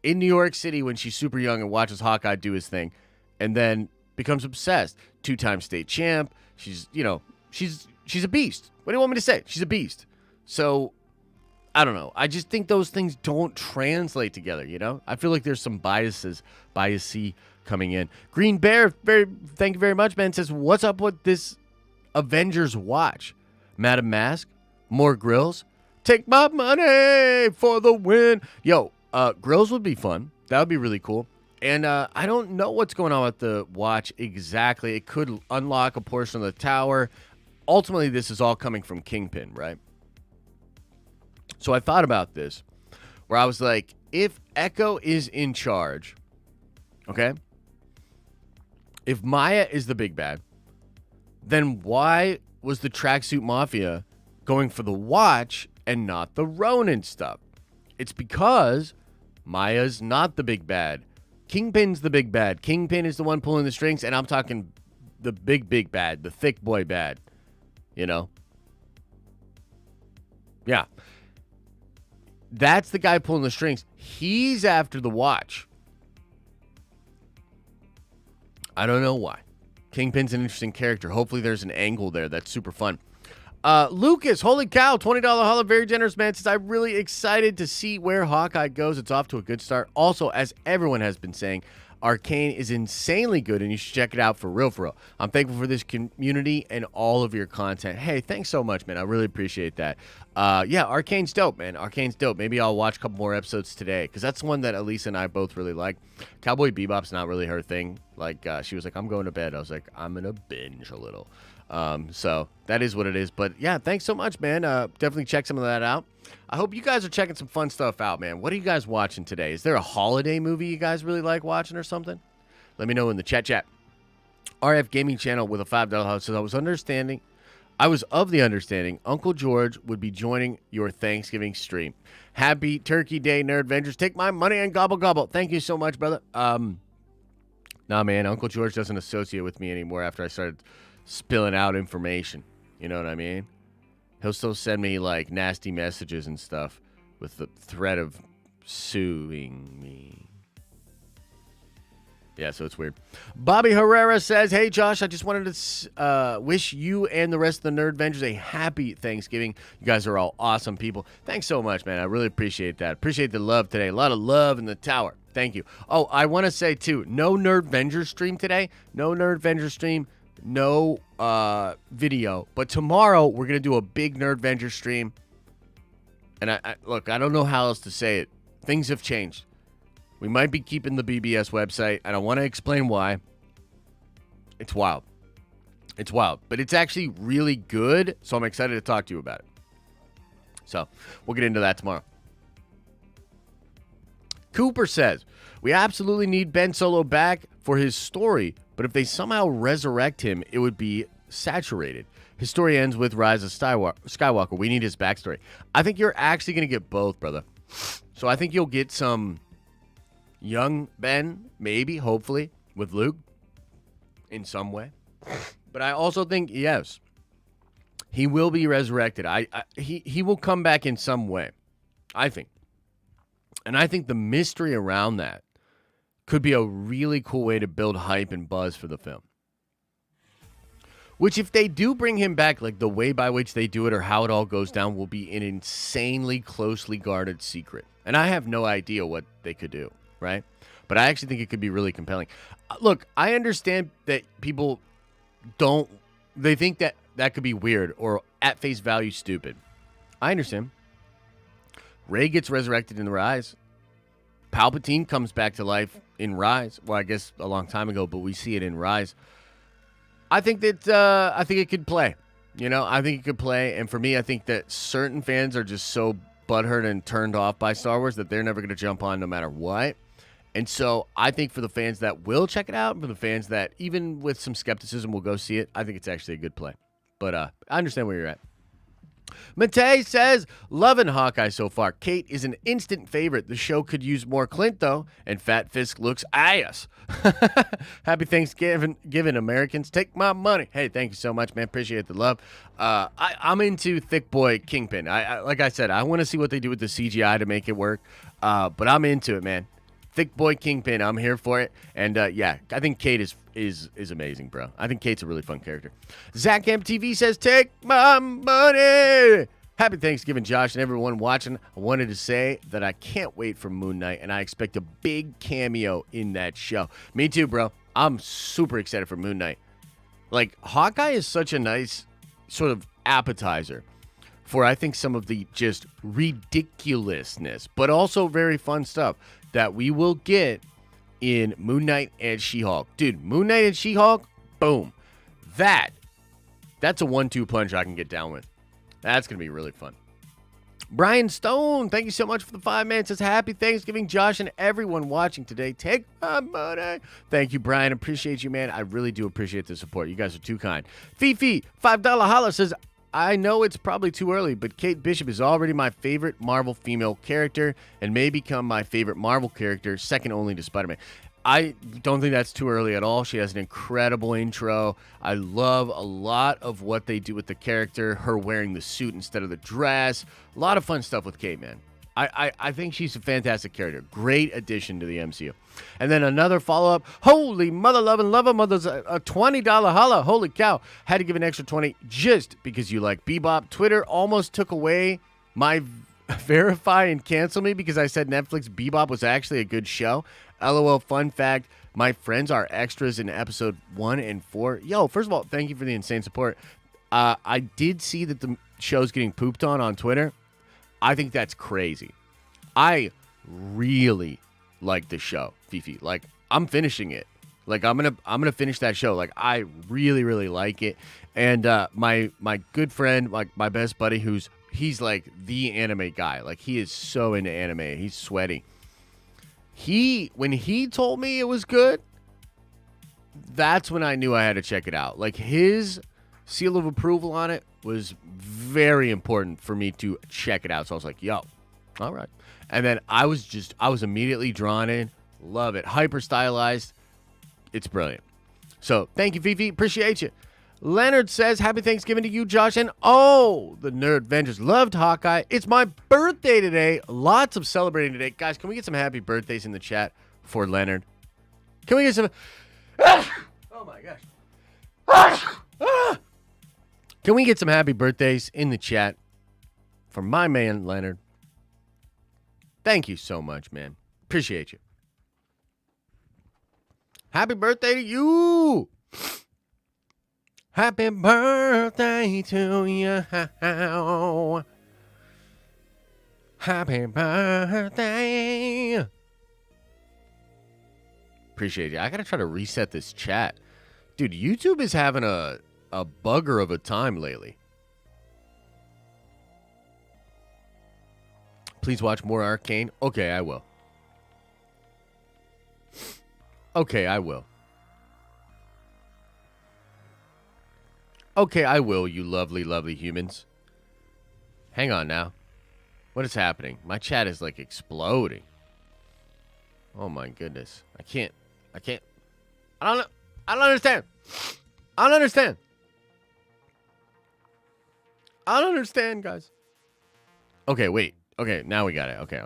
S2: in New York City when she's super young and watches Hawkeye do his thing, and then becomes obsessed. 2-time state champ. She's, you know, she's a beast. What do you want me to say? She's a beast. So, I don't know. I just think those things don't translate together, you know? I feel like there's some biases coming in. Green Bear, thank you very much, man, says, what's up with this Avengers watch? Madam Mask? More grills? Take my money for the win. Yo, grills would be fun. That would be really cool. And I don't know what's going on with the watch exactly. It could unlock a portion of the tower. ultimately this is all coming from Kingpin, right? So I thought about this, where I was like, if Echo is in charge, okay, if Maya is the big bad, then why was the Tracksuit Mafia going for the watch and not the Ronin stuff? It's because Maya's not the big bad. Kingpin's the big bad. Kingpin is the one pulling the strings, and I'm talking the big bad, the thick boy bad, you know? Yeah. That's the guy pulling the strings. He's after the watch. I don't know why. Kingpin's an interesting character. Hopefully there's an angle there that's super fun. Lucas, holy cow, $20 holla, very generous man, says, I'm really excited to see where Hawkeye goes. It's off to a good start. Also, as everyone has been saying, Arcane is insanely good, and you should check it out for real, for real. I'm thankful for this community and all of your content. Hey, thanks so much, man. I really appreciate that. Yeah, Arcane's dope, man. Arcane's dope. Maybe I'll watch a couple more episodes today, because that's one that Elisa and I both really like. Cowboy Bebop's not really her thing. Like, she was like, I'm going to bed. I was like, I'm going to binge a little. So that is what it is. But yeah, thanks so much, man. Definitely check some of that out. I hope you guys are checking some fun stuff out, man. What are you guys watching today? Is there a holiday movie you guys really like watching or something? Let me know in the chat. RF Gaming Channel with a $5 house says, I was of the understanding Uncle George would be joining your Thanksgiving stream. Happy Turkey Day, Nerd Vengers. Take my money and gobble gobble. Thank you so much, brother. Nah, man, Uncle George doesn't associate with me anymore after I started spilling out information. You know what I mean? He'll still send me, like, nasty messages and stuff with the threat of suing me. Yeah, so it's weird. Bobby Herrera says, hey, Josh, I just wanted to wish you and the rest of the Nerd Vengers a happy Thanksgiving. You guys are all awesome people. Thanks so much, man. I really appreciate that. Appreciate the love today. A lot of love in the tower. Thank you. Oh, I want to say, too, no Nerd Vengers stream today. No Nerd Vengers stream. No video. But tomorrow, we're going to do a big Nerd Vengers stream. And look, I don't know how else to say it. Things have changed. We might be keeping the BBS website, and I want to explain why. It's wild. It's wild. But it's actually really good, so I'm excited to talk to you about it. So, we'll get into that tomorrow. Cooper says, we absolutely need Ben Solo back for his story, but if they somehow resurrect him, it would be saturated. His story ends with Rise of Skywalker. We need his backstory. I think you're actually going to get both, brother. So I think you'll get some young Ben, maybe, hopefully, with Luke in some way. But I also think, yes, he will be resurrected. He will come back in some way, I think. And I think the mystery around that could be a really cool way to build hype and buzz for the film. Which, if they do bring him back, like the way by which they do it or how it all goes down will be an insanely closely guarded secret. And I have no idea what they could do, right? But I actually think it could be really compelling. Look, I understand that people they think that that could be weird or at face value stupid. I understand. Rey gets resurrected in the Rise. Palpatine comes back to life in Rise. Well, I guess a long time ago, but we see it in Rise. I think that I think it could play. You know, I think it could play. And for me, I think that certain fans are just so butthurt and turned off by Star Wars that they're never going to jump on no matter what. And so I think for the fans that will check it out, for the fans that even with some skepticism will go see it, I think it's actually a good play. But I understand where you're at. Matei says, loving Hawkeye so far. Kate is an instant favorite. The show could use more Clint, though, and Fat Fisk looks ass. Happy Thanksgiving, Americans. Take my money. Hey, thank you so much, man. Appreciate the love. I'm into Thick Boy Kingpin. Like I said, I want to see what they do with the CGI to make it work, but I'm into it, man. Thick Boy Kingpin, I'm here for it. And yeah, I think Kate is amazing, bro. I think Kate's a really fun character. Zach Camp TV says, take my money. Happy Thanksgiving, Josh, and everyone watching. I wanted to say that I can't wait for Moon Knight, and I expect a big cameo in that show. Me too, bro. I'm super excited for Moon Knight. Like, Hawkeye is such a nice sort of appetizer for, I think, some of the just ridiculousness, but also very fun stuff that we will get in Moon Knight and She-Hulk. Dude, Moon Knight and She-Hulk, boom. That That's a 1-2 punch I can get down with. That's going to be really fun. Brian Stone, thank you so much for the 5 man. Says happy Thanksgiving, Josh, and everyone watching today. Take my money. Thank you, Brian. Appreciate you, man. I really do appreciate the support. You guys are too kind. Fifi, $5 holla says, I know it's probably too early, but Kate Bishop is already my favorite Marvel female character and may become my favorite Marvel character, second only to Spider-Man. I don't think that's too early at all. She has an incredible intro. I love a lot of what they do with the character, her wearing the suit instead of the dress. A lot of fun stuff with Kate, man. I think she's a fantastic character. Great addition to the MCU. And then another follow-up. Holy mother loving lover mother's a $20 holla. Holy cow. Had to give an extra 20 just because you like Bebop. Twitter almost took away my verify and cancel me because I said Netflix Bebop was actually a good show. LOL, fun fact, my friends are extras in episode 1 and 4. Yo, first of all, thank you for the insane support. I did see that the show's getting pooped on Twitter. I think that's crazy. I really like the show, Fifi. Like, I'm finishing it. Like, I'm gonna finish that show. Like, I really, really like it. And my good friend, like my best buddy, he's like the anime guy. Like, he is so into anime. He's sweaty. When he told me it was good, that's when I knew I had to check it out. Like, his seal of approval on it was very important for me to check it out. So I was like, yo, all right. And then I was immediately drawn in. Love it. Hyper stylized. It's brilliant. So thank you, Fifi. Appreciate you. Leonard says, happy Thanksgiving to you, Josh, and the Nerd Avengers. Loved Hawkeye. It's my birthday today. Lots of celebrating today. Guys, can we get some happy birthdays in the chat for Leonard? Can we get some... Oh, my gosh. Can we get some happy birthdays in the chat for my man, Leonard? Thank you so much, man. Appreciate you. Happy birthday to you. Happy birthday to you. Happy birthday. Appreciate it. I gotta try to reset this chat. Dude, YouTube is having a bugger of a time lately. Please watch more Arcane. Okay, I will. Okay, I will. Okay, I will, you lovely, lovely humans. Hang on now. What is happening? My chat is like exploding. Oh my goodness. I can't. I don't understand. I don't understand, guys. Okay, wait. Okay, now we got it. Okay.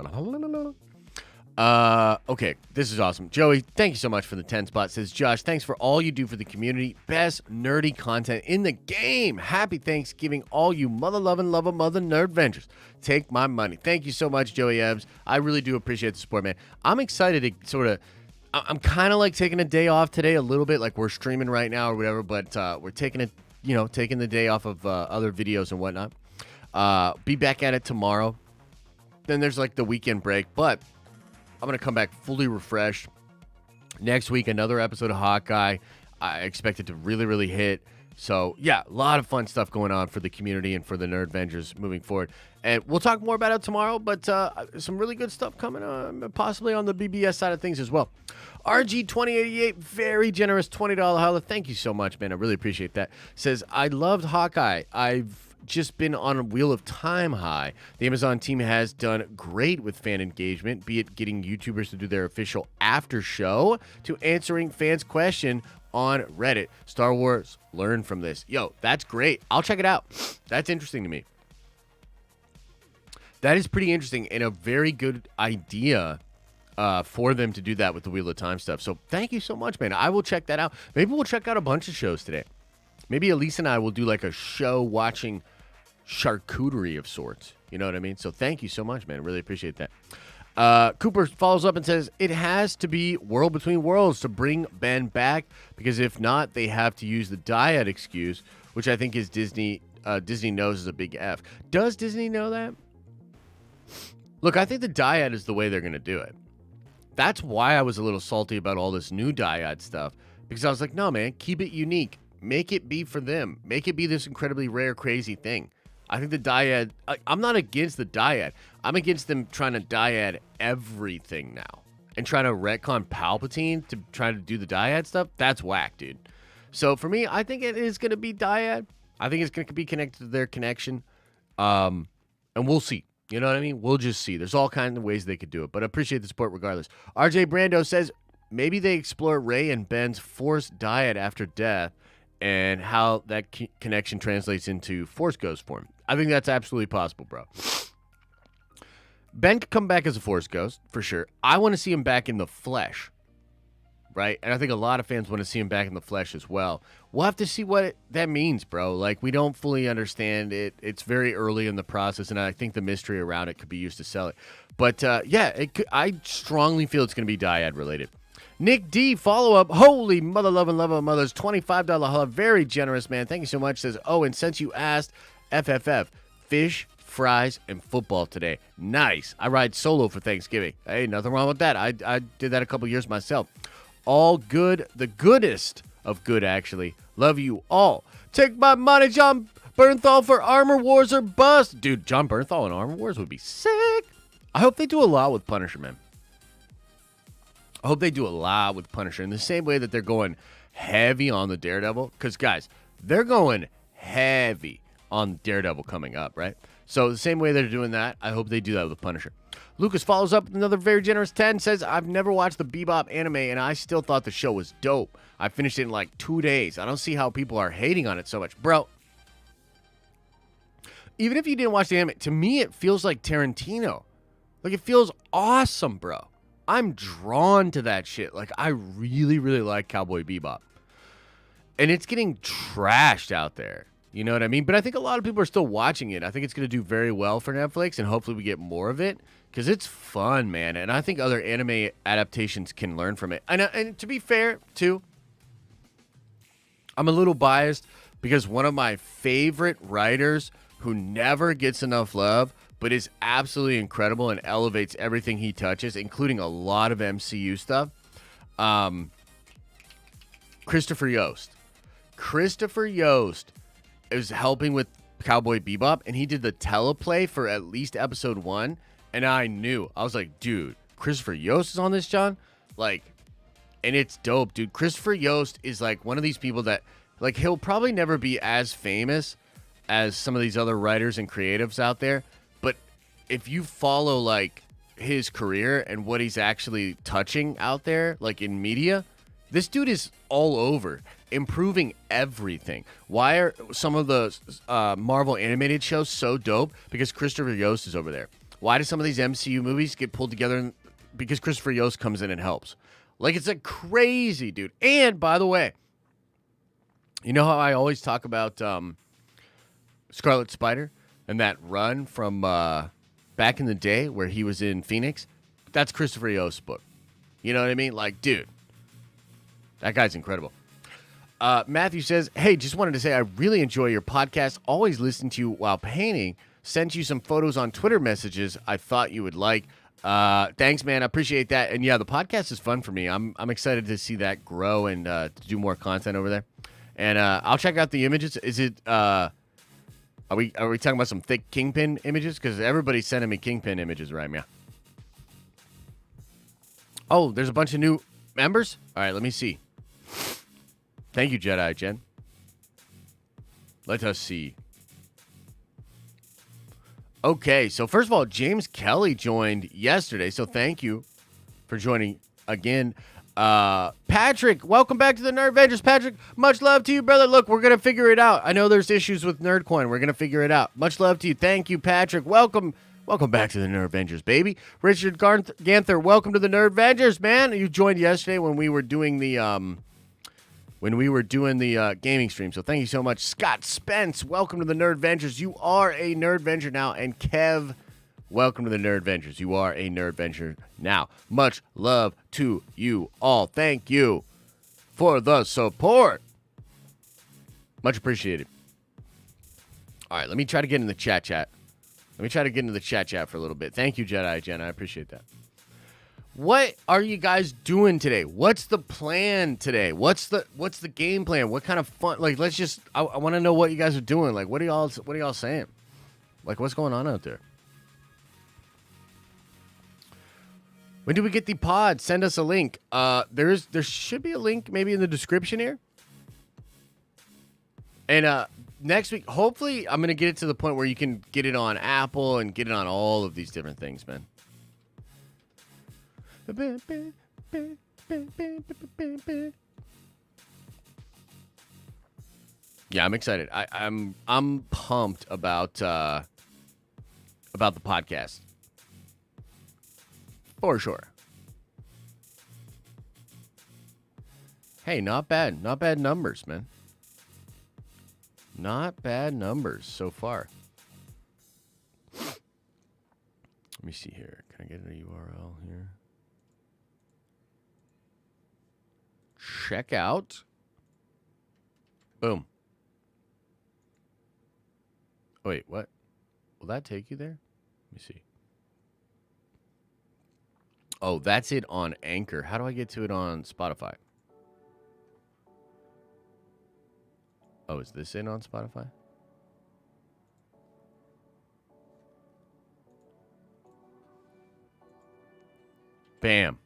S2: Okay, this is awesome. Joey, thank you so much for the 10 spot. Says, Josh, thanks for all you do for the community. Best nerdy content in the game. Happy Thanksgiving, all you mother-loving, mother nerd vengers. Take my money. Thank you so much, Joey Ebbs. I really do appreciate the support, man. I'm excited to sort of... I'm kind of like taking a day off today a little bit, like we're streaming right now or whatever, but we're taking the day off of other videos and whatnot. Be back at it tomorrow. Then there's like the weekend break, but I'm going to come back fully refreshed. Next week, another episode of Hawkeye. I expect it to really, really hit. So, yeah, a lot of fun stuff going on for the community and for the Nerd Vengers moving forward. And we'll talk more about it tomorrow, but some really good stuff coming on, possibly on the BBS side of things as well. RG2088, very generous $20 holla. Thank you so much, man. I really appreciate that. Says, I loved Hawkeye. I've just been on a Wheel of Time high. The Amazon team has done great with fan engagement, be it getting YouTubers to do their official after show to answering fans' question on Reddit. Star Wars, learn from this. Yo, that's great. I'll check it out. That's interesting to me. That is pretty interesting and a very good idea for them to do that with the Wheel of Time stuff. So thank you so much, man. I will check that out. Maybe we'll check out a bunch of shows today. Maybe Elise and I will do like a show watching charcuterie of sorts. You know what I mean? So thank you so much, man. I really appreciate that. Cooper follows up and says, it has to be World Between Worlds to bring Ben back, because if not, they have to use the dyad excuse, which I think is Disney knows is a big F. Does Disney know that? Look, I think the dyad is the way they're going to do it. That's why I was a little salty about all this new dyad stuff, because I was like, no, man, keep it unique. Make it be for them. Make it be this incredibly rare, crazy thing. I think the dyad, I'm not against the dyad. I'm against them trying to dyad everything now and trying to retcon Palpatine to try to do the dyad stuff. That's whack, dude. So for me, I think it is going to be dyad. I think it's going to be connected to their connection. And we'll see. You know what I mean? We'll just see. There's all kinds of ways they could do it, but I appreciate the support regardless. RJ Brando says maybe they explore Rey and Ben's forced dyad after death and how that connection translates into Force Ghost form. I think that's absolutely possible, bro. Ben could come back as a Force Ghost, for sure. I want to see him back in the flesh, right? And I think a lot of fans want to see him back in the flesh as well. We'll have to see what that means, bro. Like, we don't fully understand it. It's very early in the process, and I think the mystery around it could be used to sell it. But, yeah, I strongly feel it's going to be dyad related. Nick D, follow-up. Holy mother-loving love of mothers. $25 hub. Very generous, man. Thank you so much. Says, oh, and since you asked, FFF, fish, fries, and football today. Nice. I ride solo for Thanksgiving. Hey, nothing wrong with that. I did that a couple years myself. All good. The goodest of good, actually. Love you all. Take my money, John Bernthal, for Armor Wars or bust. Dude, John Bernthal in Armor Wars would be sick. I hope they do a lot with Punisher, man. I hope they do a lot with Punisher in the same way that they're going heavy on the Daredevil. Because, guys, they're going heavy on Daredevil coming up, right? So the same way they're doing that, I hope they do that with Punisher. Lucas follows up with another very generous 10, says, I've never watched the Bebop anime, and I still thought the show was dope. I finished it in like 2 days. I don't see how people are hating on it so much. Bro, even if you didn't watch the anime, to me it feels like Tarantino. Like, it feels awesome, bro. I'm drawn to that shit. Like, I really, really like Cowboy Bebop. And it's getting trashed out there. You know what I mean? But I think a lot of people are still watching it. I think it's going to do very well for Netflix, and hopefully we get more of it because it's fun, man. And I think other anime adaptations can learn from it. And to be fair, too, I'm a little biased because one of my favorite writers who never gets enough love but is absolutely incredible and elevates everything he touches, including a lot of MCU stuff, Christopher Yost. Christopher Yost is helping with Cowboy Bebop, and he did the teleplay for at least episode 1, and I was like, dude, Christopher Yost is on this, John? Like, and it's dope, dude. Christopher Yost is like one of these people that, like, he'll probably never be as famous as some of these other writers and creatives out there, but if you follow, like, his career and what he's actually touching out there, like, in media, this dude is all over, improving everything. Why are some of the Marvel animated shows so dope? Because Christopher Yost is over there. Why do some of these MCU movies get pulled together? Because Christopher Yost comes in and helps. Like, it's a crazy dude. And, by the way, you know how I always talk about Scarlet Spider and that run from back in the day where he was in Phoenix? That's Christopher Yost's book. You know what I mean? Like, dude, that guy's incredible. Matthew says, hey, just wanted to say I really enjoy your podcast. Always listen to you while painting. Sent you some photos on Twitter messages I thought you would like. Thanks, man. I appreciate that. And yeah, the podcast is fun for me. I'm excited to see that grow and to do more content over there. And I'll check out the images. Is it are we talking about some thick Kingpin images? Because everybody's sending me Kingpin images right now. Oh, there's a bunch of new members? All right, let me see. Thank you, Jedi Jen. Let us see. Okay, so first of all, James Kelly joined yesterday, so thank you for joining again. Patrick, welcome back to the Nerd Vengers. Patrick, much love to you, brother. Look, we're going to figure it out. I know there's issues with Nerdcoin. We're going to figure it out. Much love to you. Thank you, Patrick. Welcome back to the Nerd Vengers, baby. Richard Ganther, welcome to the Nerd Vengers, man. You joined yesterday when we were doing the gaming stream, so thank you so much. Scott Spence, welcome to the Nerd Vengers. You are a Nerd Venger now. And Kev, welcome to the Nerd Vengers. You are a Nerd Venger now. Much love to you all. Thank you for the support. Much appreciated. All right, let me try to get in the chat. Let me try to get into the chat for a little bit. Thank you, Jedi Jen. I appreciate that. What are you guys doing today? What's the plan today? What's the game plan? What kind of fun? Like, let's just. I want to know what you guys are doing. Like, what are y'all saying? Like, what's going on out there? When do we get the pod? Send us a link. There should be a link maybe in the description here. And next week, hopefully, I'm gonna get it to the point where you can get it on Apple and get it on all of these different things, man. Yeah, I'm excited. I'm pumped about the podcast. For sure. Hey, not bad. Not bad numbers, man. Not bad numbers so far. Let me see here. Can I get a URL here? Check out. Boom. Oh, wait, what? Will that take you there? Let me see. Oh, that's it on Anchor. How do I get to it on Spotify? Oh, is this it on Spotify? Bam.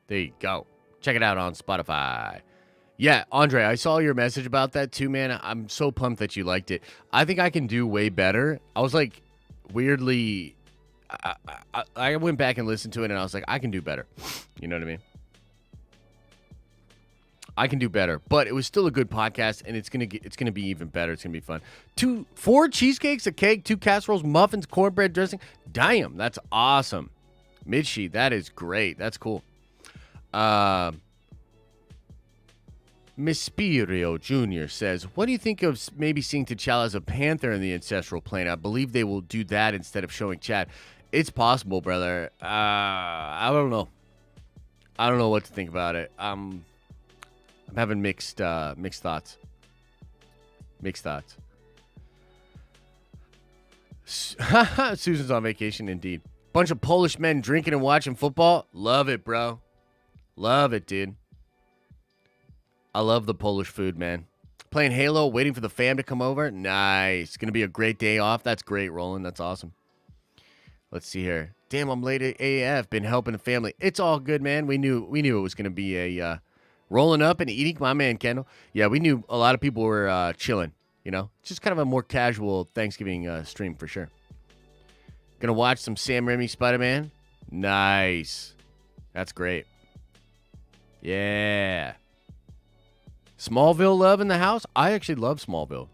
S2: There you go. Check it out on Spotify. Yeah, Andre, I saw your message about that too, man. I'm so pumped that you liked it. I think I can do way better. I was like, weirdly, I went back and listened to it, and I was like, I can do better. You know what I mean? I can do better, but it was still a good podcast, and it's gonna be even better. It's gonna be fun. 4 cheesecakes, a cake, 2 casseroles, muffins, cornbread dressing. Damn, that's awesome. Midsheet, that is great. That's cool. Mispirio Jr. says, what do you think of maybe seeing T'Challa as a panther in the ancestral plane? I believe they will do that instead of showing Chad. It's possible, brother. I don't know. I don't know what to think about it. I'm having mixed thoughts. Mixed thoughts. Susan's on vacation, indeed. Bunch of Polish men drinking and watching football. Love it, bro. Love it, dude. I love the Polish food, man. Playing Halo, waiting for the fam to come over. Nice. Gonna be a great day off. That's great, Roland. That's awesome. Let's see here. Damn, I'm late at AF. Been helping the family. It's all good, man. We knew it was gonna be a rolling up and eating. My man, Kendall. Yeah, we knew a lot of people were chilling. You know, just kind of a more casual Thanksgiving stream for sure. Gonna watch some Sam Raimi Spider-Man. Nice. That's great. Yeah. Smallville love in the house? I actually love Smallville.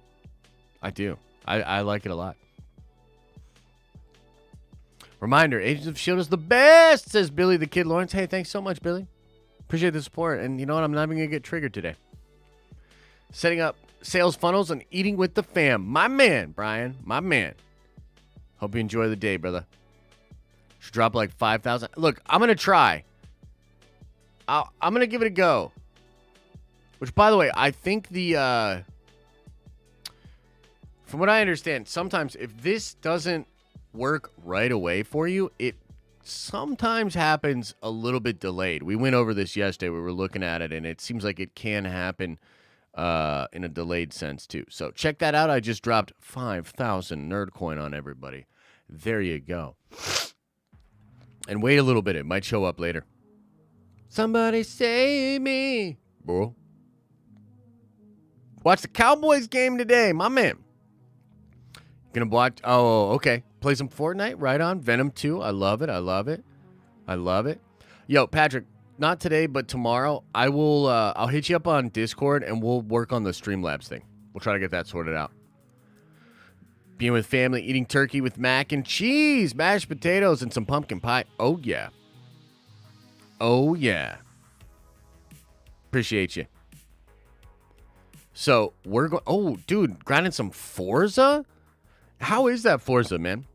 S2: I do. I like it a lot. Reminder, Agents of S.H.I.E.L.D. is the best, says Billy the Kid Lawrence. Hey, thanks so much, Billy. Appreciate the support. And you know what? I'm not even going to get triggered today. Setting up sales funnels and eating with the fam. My man, Brian. My man. Hope you enjoy the day, brother. Should drop like 5,000. Look, I'm going to try. I'm going to give it a go. Which, by the way, I think from what I understand, sometimes if this doesn't work right away for you, it sometimes happens a little bit delayed. We went over this yesterday. We were looking at it, and it seems like it can happen in a delayed sense, too. So check that out. I just dropped 5,000 nerd coin on everybody. There you go. And wait a little bit. It might show up later. Somebody save me, bro. Watch the Cowboys game today, my man. Gonna watch. Oh, okay. Play some Fortnite. Right on. Venom 2. I love it. I love it. I love it. Yo, Patrick. Not today, but tomorrow. I will. I'll hit you up on Discord, and we'll work on the Streamlabs thing. We'll try to get that sorted out. Being with family, eating turkey with mac and cheese, mashed potatoes, and some pumpkin pie. Oh yeah. Oh yeah. Appreciate you. So we're going. Oh, dude, grinding some Forza. How is that Forza, man?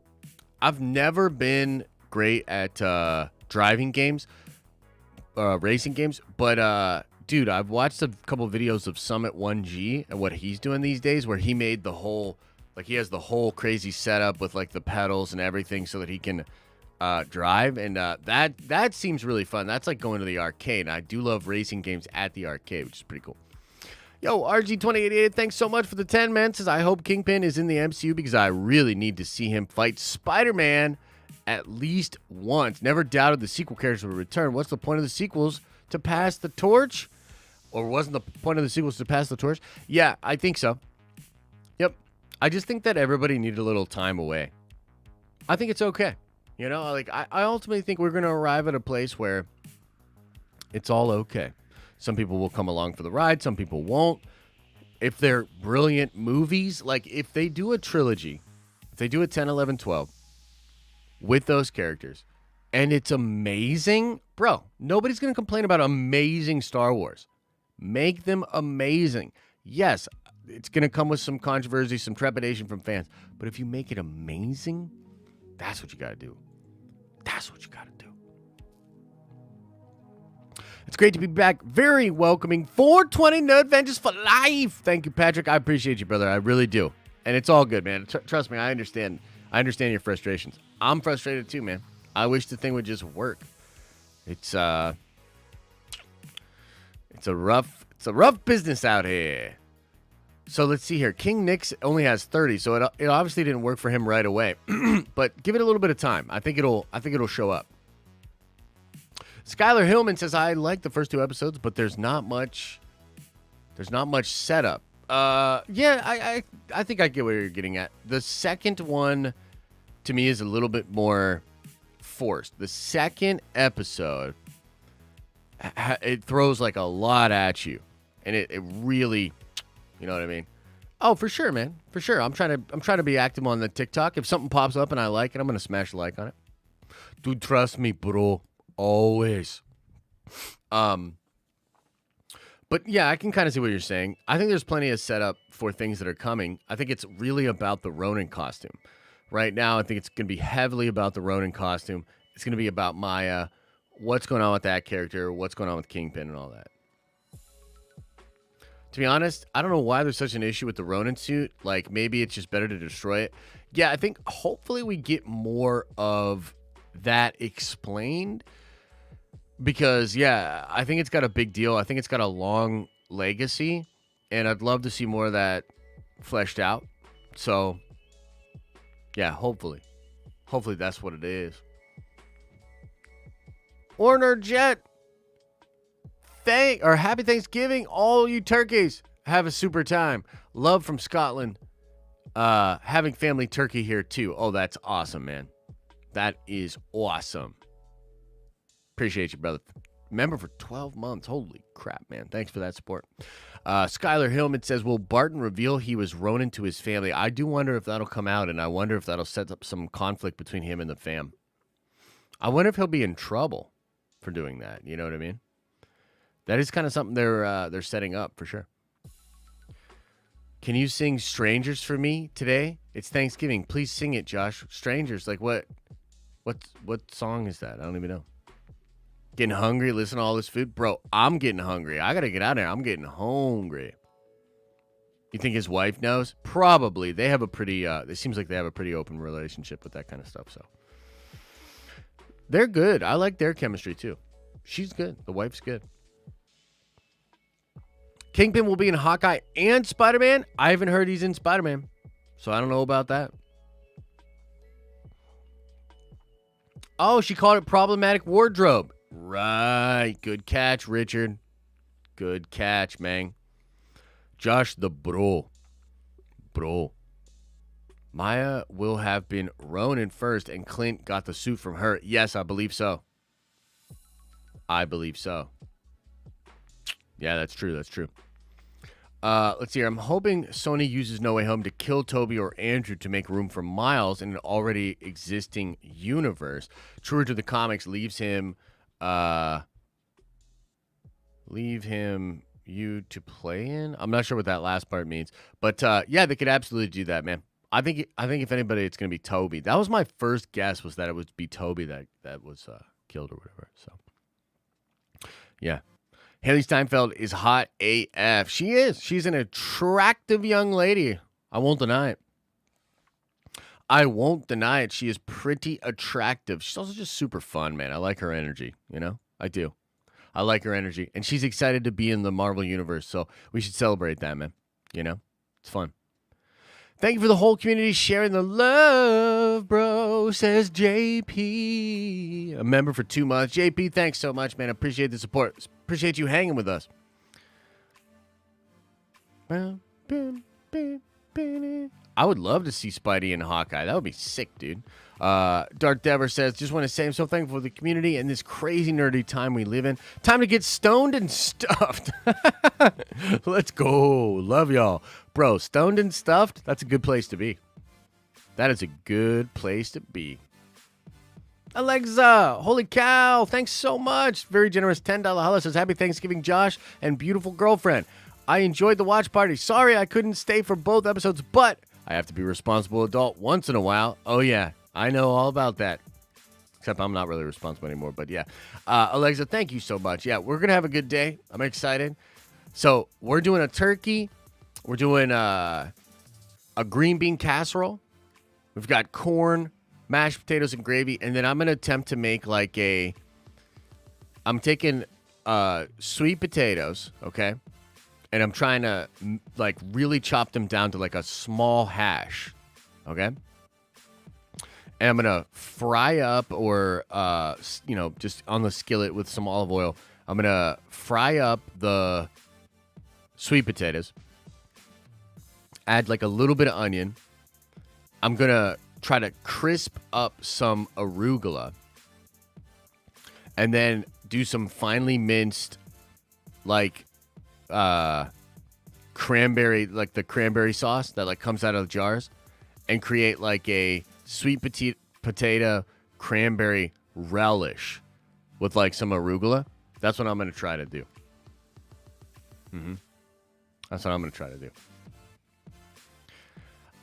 S2: I've never been great at driving games, racing games, but dude, I've watched a couple videos of Summit 1G and what he's doing these days, where he made the whole, like, he has the whole crazy setup with like the pedals and everything, so that he can drive, and that seems really fun. That's like going to the arcade. I do love racing games at the arcade, which is pretty cool. Yo, RG2088, thanks so much for the 10, man. Says, I hope Kingpin is in the MCU because I really need to see him fight Spider-Man at least once. Never doubted the sequel characters would return. What's the point of the sequels? To pass the torch? Or wasn't the point of the sequels to pass the torch? Yeah, I think so. Yep. I just think that everybody needed a little time away. I think it's okay. You know, like I ultimately think we're going to arrive at a place where it's all okay. Some people will come along for the ride. Some people won't. If they're brilliant movies, like if they do a trilogy, if they do a 10, 11, 12 with those characters, and it's amazing, bro, nobody's going to complain about amazing Star Wars. Make them amazing. Yes, it's going to come with some controversy, some trepidation from fans. But if you make it amazing, that's what you got to do. That's what you got to do. It's great to be back. Very welcoming. 420 Nerd Vengers for life. Thank you, Patrick. I appreciate you, brother. I really do. And it's all good, man. Trust me, I understand. I understand your frustrations. I'm frustrated too, man. I wish the thing would just work. It's a rough business out here. So let's see here. King Nick's only has 30, so it obviously didn't work for him right away. But give it a little bit of time. I think it'll show up. Skylar Hillman says, I like the first 2 episodes, but there's not much setup. Yeah, I think I get where you're getting at. The second one to me is a little bit more forced. The second episode, it throws like a lot at you, and it really, you know what I mean? Oh, for sure, man. For sure. I'm trying to be active on the TikTok. If something pops up and I like it, I'm going to smash a like on it. Dude, trust me, bro. Always. But yeah, I can kind of see what you're saying. I think there's plenty of setup for things that are coming. I think it's really about the Ronin costume. Right now, I think it's going to be heavily about the Ronin costume. It's going to be about Maya, what's going on with that character, what's going on with Kingpin and all that. To be honest, I don't know why there's such an issue with the Ronin suit. Like, maybe it's just better to destroy it. Yeah, I think hopefully we get more of that explained. Because, yeah, I think it's got a big deal. I think it's got a long legacy. And I'd love to see more of that fleshed out. So, yeah, hopefully. Hopefully that's what it is. Orner Jet. Happy Thanksgiving, all you turkeys. Have a super time. Love from Scotland. Having family turkey here, too. Oh, that's awesome, man. That is awesome. Appreciate you, brother. Member for 12 months. Holy crap, man. Thanks for that support. Skylar Hillman says, will Barton reveal he was Ronin to his family? I do wonder if that'll come out, and I wonder if that'll set up some conflict between him and the fam. I wonder if he'll be in trouble for doing that. You know what I mean? That is kind of something they're setting up for sure. Can you sing Strangers for me today? It's Thanksgiving. Please sing it, Josh. Strangers, like what song is that? I don't even know. Getting hungry, listen to all this food. Bro, I'm getting hungry. I got to get out of here. I'm getting hungry. You think his wife knows? Probably. They have a pretty, it seems like they have a pretty open relationship with that kind of stuff. So they're good. I like their chemistry too. She's good. The wife's good. Kingpin will be in Hawkeye and Spider-Man. I haven't heard he's in Spider-Man, so I don't know about that. Oh, she called it problematic wardrobe. Right. Good catch, Richard. Good catch, man. Josh the bro. Bro. Maya will have been Ronin first, and Clint got the suit from her. Yes, I believe so. I believe so. Yeah, that's true. That's true. Let's see here. I'm hoping Sony uses No Way Home to kill Toby or Andrew to make room for Miles in an already existing universe. Truer to the comics, leave him you to play in. I'm not sure what that last part means, but yeah, they could absolutely do that, man. I think if anybody, it's gonna be Toby. That was my first guess, was that it would be Toby that was killed or whatever. So yeah. Haley Steinfeld is hot AF. She is. She's an attractive young lady. I won't deny it. I won't deny it. She is pretty attractive. She's also just super fun, man. I like her energy, you know? I do. I like her energy. And she's excited to be in the Marvel Universe, so we should celebrate that, man. You know? It's fun. Thank you for the whole community sharing the love, bro, says JP. A member for 2 months. JP, thanks so much, man. I appreciate the support. Appreciate you hanging with us. I would love to see Spidey and Hawkeye. That would be sick, dude. Dark Dever says, just want to say I'm so thankful for the community and this crazy nerdy time we live in. Time to get stoned and stuffed. Let's go. Love y'all. Bro, stoned and stuffed, that's a good place to be. That is a good place to be. Alexa, holy cow, thanks so much. Very generous $10 holla says, happy Thanksgiving, Josh and beautiful girlfriend. I enjoyed the watch party. Sorry I couldn't stay for both episodes, but I have to be a responsible adult once in a while. Oh, yeah, I know all about that. Except I'm not really responsible anymore, but yeah. Alexa, thank you so much. Yeah, we're going to have a good day. I'm excited. So we're doing a turkey. We're doing a green bean casserole. We've got corn, mashed potatoes, and gravy. And then I'm going to attempt to make like I'm taking sweet potatoes, okay? And I'm trying to like really chop them down to like a small hash, okay? And I'm going to fry up or, just on the skillet with some olive oil. I'm going to fry up the sweet potatoes. Add like a little bit of onion. I'm going to try to crisp up some arugula. And then do some finely minced like cranberry, like the cranberry sauce that like comes out of jars. And create like a sweet potato cranberry relish with like some arugula. That's what I'm going to try to do. That's what I'm going to try to do.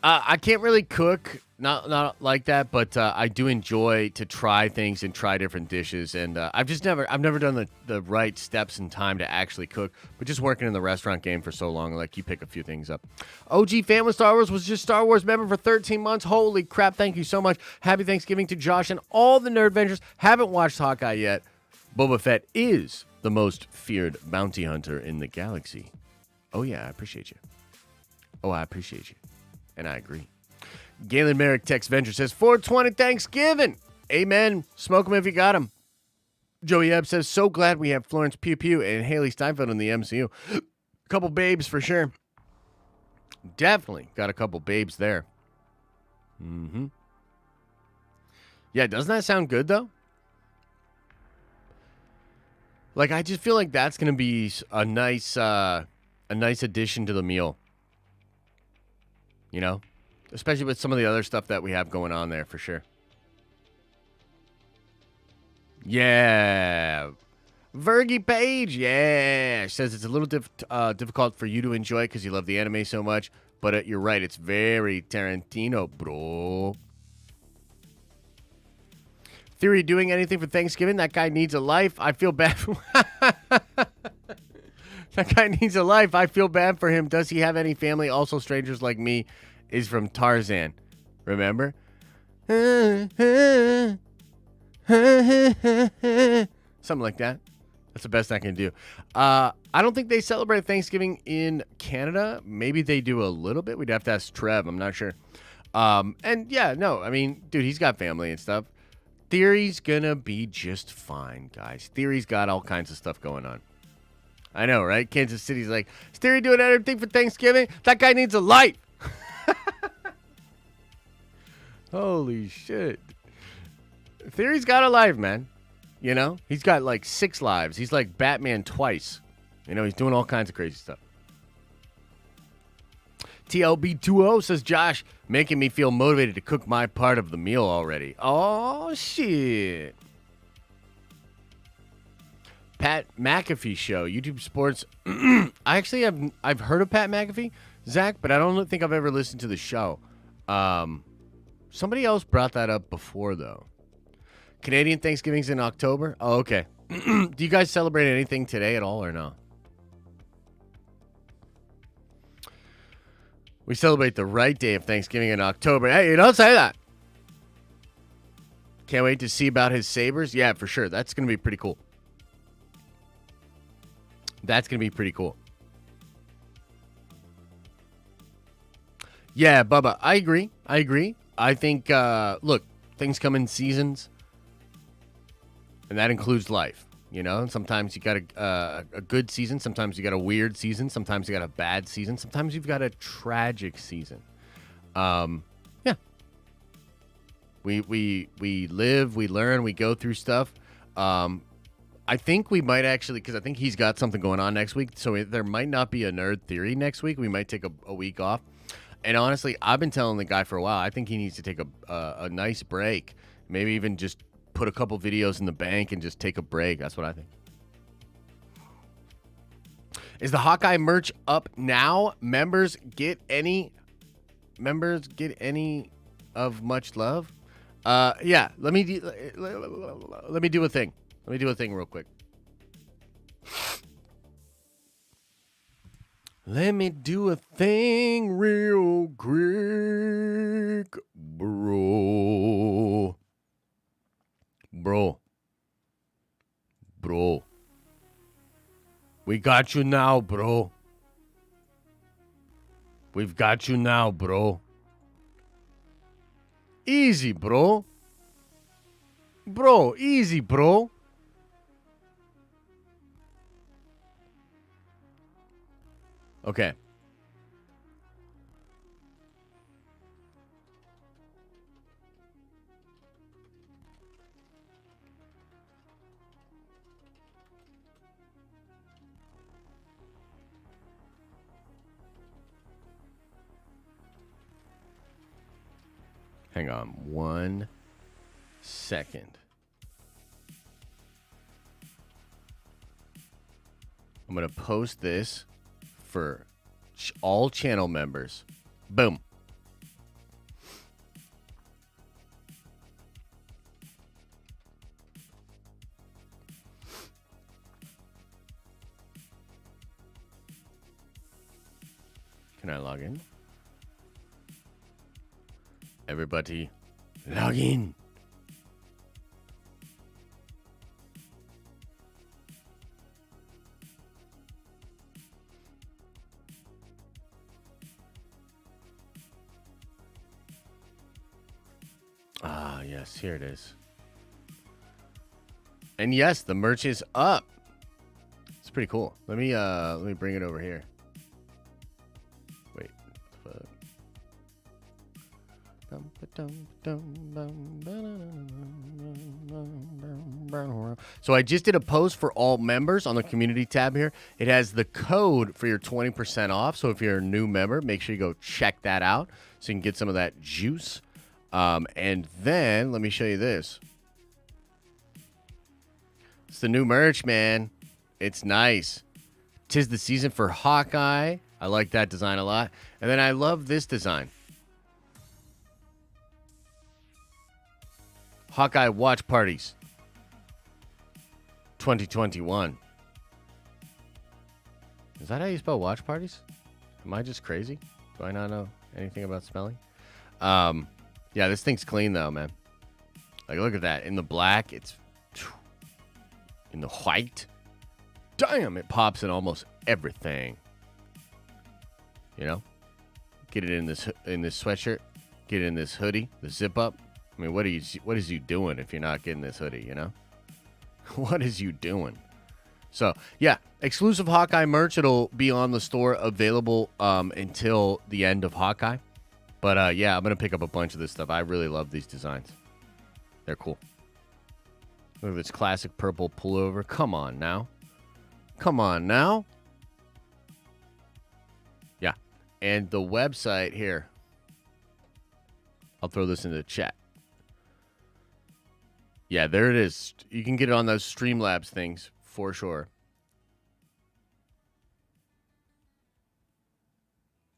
S2: I can't really cook, not like that, but I do enjoy to try things and try different dishes. And I've never done the right steps and time to actually cook. But just working in the restaurant game for so long, like you pick a few things up. OG fan with Star Wars was just Star Wars member for 13 months. Holy crap! Thank you so much. Happy Thanksgiving to Josh and all the Nerd Vengers. Haven't watched Hawkeye yet. Boba Fett is the most feared bounty hunter in the galaxy. Oh yeah, I appreciate you. Oh, I appreciate you. And I agree. Galen Merrick Tex Venture says, 420 Thanksgiving. Amen. Smoke them if you got them. Joey Ebb says, so glad we have Florence Pugh Pugh and Haley Steinfeld in the MCU. Couple babes for sure. Definitely got a couple babes there. Yeah, doesn't that sound good, though? Like, I just feel like that's going to be a nice addition to the meal. You know, especially with some of the other stuff that we have going on there for sure. Yeah. Vergie Page, yeah. She says it's a little difficult for you to enjoy because you love the anime so much. But you're right. It's very Tarantino, bro. Theory doing anything for Thanksgiving? That guy needs a life. I feel bad for That guy needs a life. I feel bad for him. Does he have any family? Also, Strangers Like Me is from Tarzan. Remember? Something like that. That's the best I can do. I don't think they celebrate Thanksgiving in Canada. Maybe they do a little bit. We'd have to ask Trev. I'm not sure. And yeah, no. I mean, dude, he's got family and stuff. Theory's gonna be just fine, guys. Theory's got all kinds of stuff going on. I know, right? Kansas City's like, is Theory doing anything for Thanksgiving? That guy needs a life. Holy shit. Theory's got a life, man. You know? He's got like 6 lives. He's like Batman twice. You know, he's doing all kinds of crazy stuff. TLB20 says, Josh, making me feel motivated to cook my part of the meal already. Oh, shit. Pat McAfee show, YouTube Sports. I've heard of Pat McAfee, Zach, but I don't think I've ever listened to the show. Somebody else brought that up before, though. Canadian Thanksgiving's in October? Oh, okay. Do you guys celebrate anything today at all or no? We celebrate the right day of Thanksgiving in October. Hey, you don't say that. Can't wait to see about his sabers. Yeah, for sure. That's going to be pretty cool. That's going to be pretty cool. Yeah, Bubba, I agree. I think, look, things come in seasons, and that includes life. You know, sometimes you got a good season. Sometimes you got a weird season. Sometimes you got a bad season. Sometimes you've got a tragic season. Yeah. We live, we learn, we go through stuff. I think we might actually, because I think he's got something going on next week, so there might not be a Nerd Theory next week. We might take a week off. And honestly, I've been telling the guy for a while, I think he needs to take a nice break. Maybe even just put a couple videos in the bank and just take a break. That's what I think. Is the Hawkeye merch up now? Members get any of much love? Yeah, let me do a thing. Let me do a thing real quick. Let me do a thing real quick, bro. We got you now, bro. We've got you now, bro. Easy, bro. Bro, easy, bro. Okay. Hang on 1 second. I'm going to post this for all channel members. Boom. Can I log in? Everybody, log in. Ah, yes, here it is. And yes, the merch is up. It's pretty cool. Let me bring it over here. Wait. So I just did a post for all members on the community tab here. It has the code for your 20% off. So if you're a new member, make sure you go check that out so you can get some of that juice. And then let me show you this. It's the new merch, man. It's nice. 'Tis the season for Hawkeye. I like that design a lot. And then I love this design. Hawkeye Watch Parties 2021. Is that how you spell watch parties? Am I just crazy? Do I not know anything about spelling? Yeah, this thing's clean though, man. Like, look at that. In the black, it's in the white. Damn, it pops in almost everything. You know? Get it in this sweatshirt. Get it in this hoodie, the zip up. I mean, what is you doing if you're not getting this hoodie, you know? What is you doing? So, yeah, exclusive Hawkeye merch. It'll be on the store available until the end of Hawkeye. But, yeah, I'm going to pick up a bunch of this stuff. I really love these designs. They're cool. Look at this classic purple pullover. Come on now. Come on now. Yeah. And the website here. I'll throw this into the chat. Yeah, there it is. You can get it on those Streamlabs things for sure.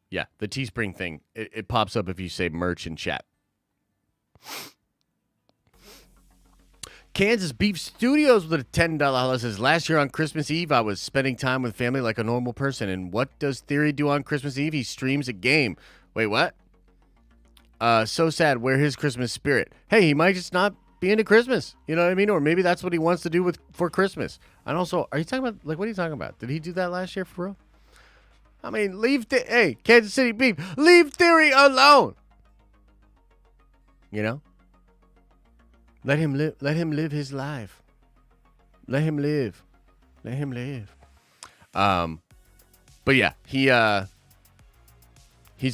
S2: Yeah, the Teespring thing. It pops up if you say merch in chat. Kansas Beef Studios with a $10 holla says, last year on Christmas Eve, I was spending time with family like a normal person. And what does Theory do on Christmas Eve? He streams a game. Wait, what? So sad. Where his Christmas spirit? Hey, he might just not be into Christmas. You know what I mean? Or maybe that's what he wants to do for Christmas. And also, are you talking about, like, what are you talking about? Did he do that last year for real? I mean, hey, Kansas City Beef, leave Theory alone. You know? Let him live his life. Let him live. But yeah, he's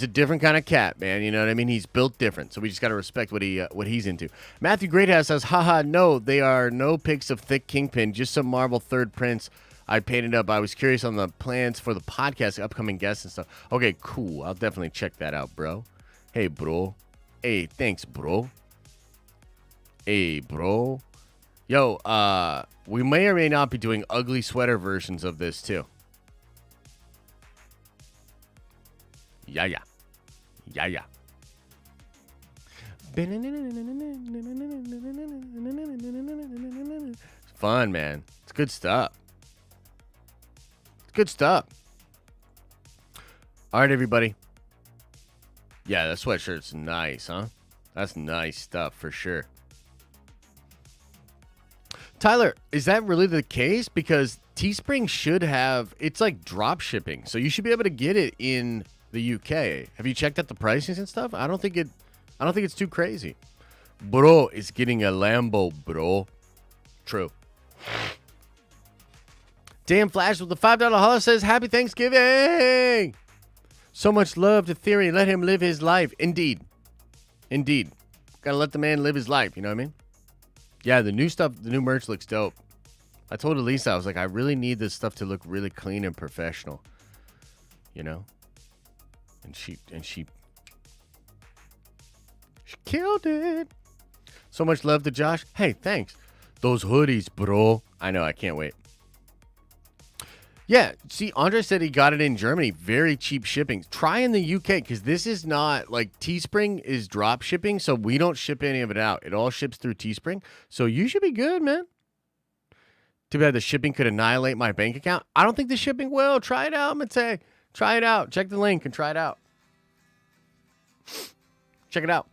S2: a different kind of cat, man. You know what I mean? He's built different, so we just gotta respect what he's into. Matthew Greathouse says, haha, no, they are no pics of Thicc Kingpin, just some Marvel third prints I painted up. I was curious on the plans for the podcast, upcoming guests and stuff. Okay, cool. I'll definitely check that out, bro. Hey, bro. Hey, thanks, bro. Hey, bro. Yo, we may or may not be doing ugly sweater versions of this, too. Yeah. It's fun, man. It's good stuff. All right, everybody. Yeah, that sweatshirt's nice, huh? That's nice stuff for sure. Tyler, is that really the case? Because Teespring should have, it's like drop shipping, so you should be able to get it in the UK. Have you checked out the prices and stuff? I don't think it's too crazy. Bro is getting a Lambo, bro. True. Dan Flash with the $5 holla says, happy Thanksgiving. So much love to Theory. Let him live his life. Indeed. Gotta let the man live his life. You know what I mean? Yeah, the new stuff, the new merch looks dope. I told Elisa, I was like, I really need this stuff to look really clean and professional. You know? And she killed it. So much love to Josh. Hey, thanks. Those hoodies, bro. I know, I can't wait. Yeah, see, Andre said he got it in Germany. Very cheap shipping. Try in the UK, because this is not, like, Teespring is drop shipping, so we don't ship any of it out. It all ships through Teespring, so you should be good, man. Too bad the shipping could annihilate my bank account. I don't think the shipping will. Try it out, Mate. Try it out. Check the link and try it out. Check it out.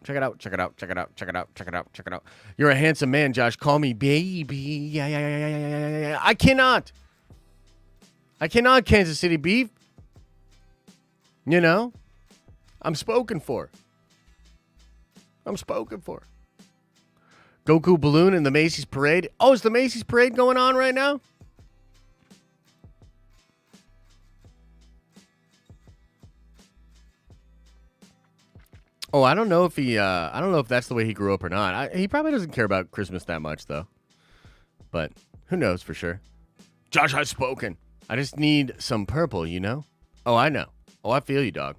S2: You're a handsome man, Josh. Call me baby. Yeah. I cannot, Kansas City Beef. You know? I'm spoken for. Goku Balloon in the Macy's Parade. Oh, is the Macy's Parade going on right now? Oh, I don't know if that's the way he grew up or not. He probably doesn't care about Christmas that much, though. But who knows for sure? Josh has spoken. I just need some purple, you know? Oh, I know. Oh, I feel you, dog.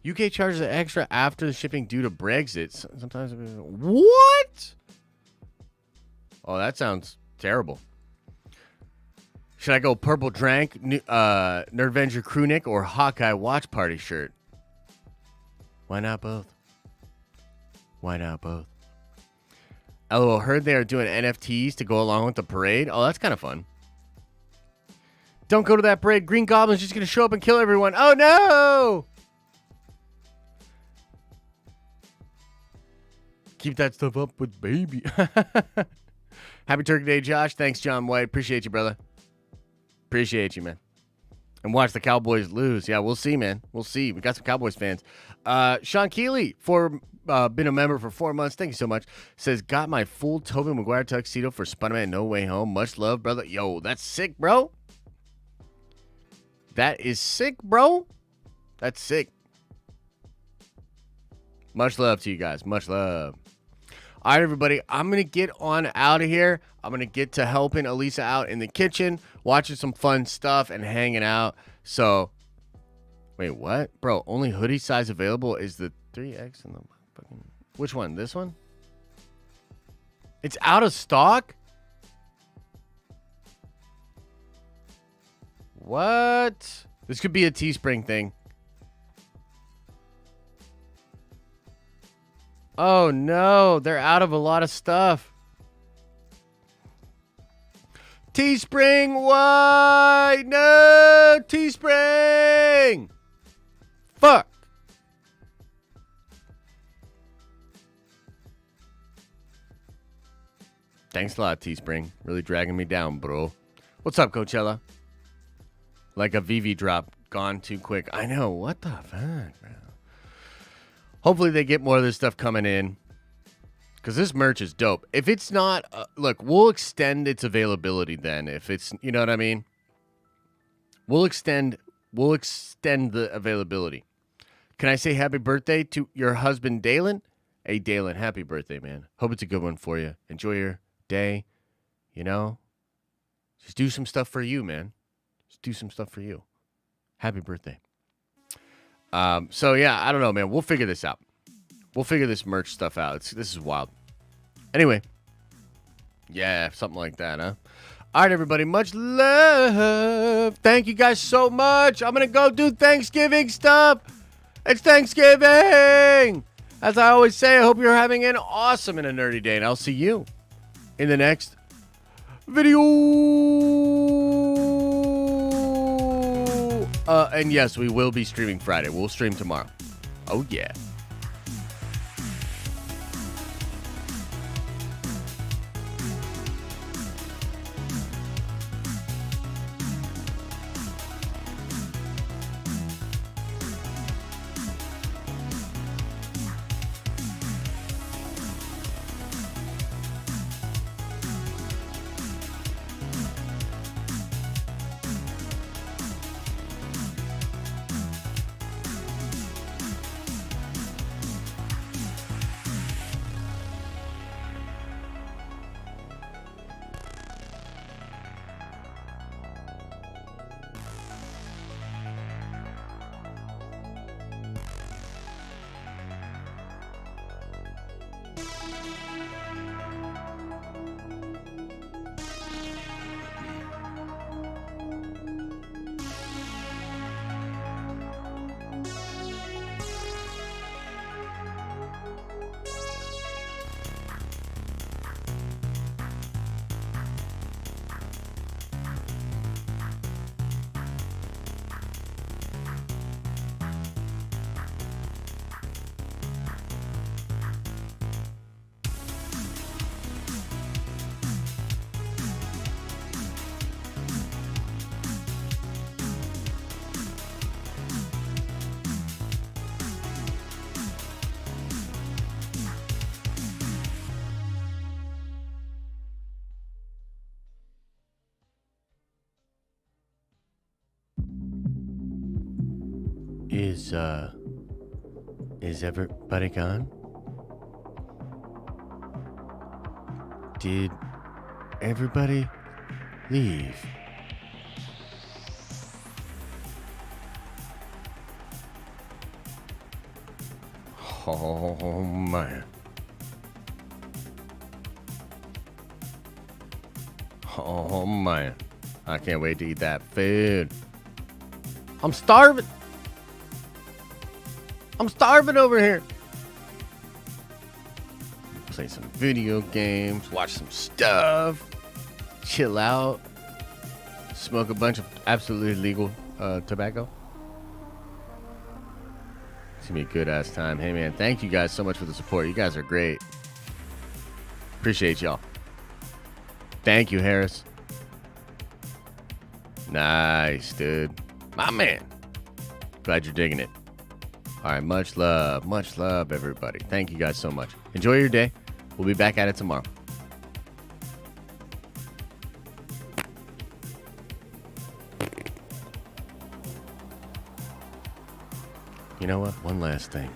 S2: UK charges an extra after the shipping due to Brexit. Sometimes. What? Oh, that sounds terrible. Should I go purple drank, Nerdvenger crewneck, or Hawkeye watch party shirt? Why not both? LOL, heard they are doing NFTs to go along with the parade. Oh, that's kind of fun. Don't go to that parade. Green Goblin's just going to show up and kill everyone. Oh, no! Keep that stuff up with baby. Happy Turkey Day, Josh. Thanks, John White. Appreciate you, brother. Appreciate you, man. And watch the Cowboys lose. Yeah, we'll see, man. We'll see. We got some Cowboys fans. Sean Keeley, been a member for 4 months. Thank you so much. Says, got my full Tobey Maguire tuxedo for Spider-Man No Way Home. Much love, brother. Yo, that's sick, bro. That is sick, bro. That's sick. Much love to you guys. Much love. All right, everybody. I'm going to get on out of here. I'm going to get to helping Elisa out in the kitchen, watching some fun stuff and hanging out. So, wait, what? Bro, only hoodie size available is the 3X and the fucking... Which one? This one? It's out of stock? What? This could be a Teespring thing. Oh, no. They're out of a lot of stuff. Teespring, why? No, Teespring. Fuck. Thanks a lot, Teespring. Really dragging me down, bro. What's up, Coachella? Like a VV drop, gone too quick. I know, what the fuck, bro? Hopefully they get more of this stuff coming in. Because this merch is dope. If it's not, look, we'll extend its availability then. If it's, you know what I mean? We'll extend the availability. Can I say happy birthday to your husband, Dalen? Hey, Dalen, happy birthday, man. Hope it's a good one for you. Enjoy your day. You know? Just do some stuff for you, man. Just do some stuff for you. Happy birthday. So, yeah, I don't know, man. We'll figure this out. We'll figure this merch stuff out. This is wild. Anyway. Yeah, something like that, huh? All right, everybody. Much love. Thank you guys so much. I'm going to go do Thanksgiving stuff. It's Thanksgiving. As I always say, I hope you're having an awesome and a nerdy day. And I'll see you in the next video. And yes, we will be streaming Friday. We'll stream tomorrow. Oh, yeah. Is everybody gone? Did everybody leave? Oh, man. Oh, man. I can't wait to eat that food. I'm starving. I'm starving over here. Play some video games, watch some stuff, chill out, smoke a bunch of absolutely legal tobacco. It's gonna be a good ass time. Hey man, thank you guys so much for the support. You guys are great. Appreciate y'all. Thank you, Harris. Nice, dude. My man. Glad you're digging it. All right, much love, everybody. Thank you guys so much. Enjoy your day. We'll be back at it tomorrow. You know what? One last thing.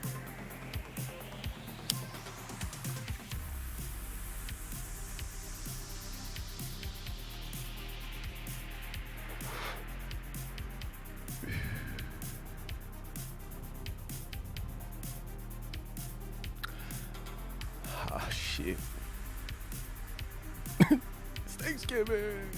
S2: Oh, shit. It's Thanksgiving.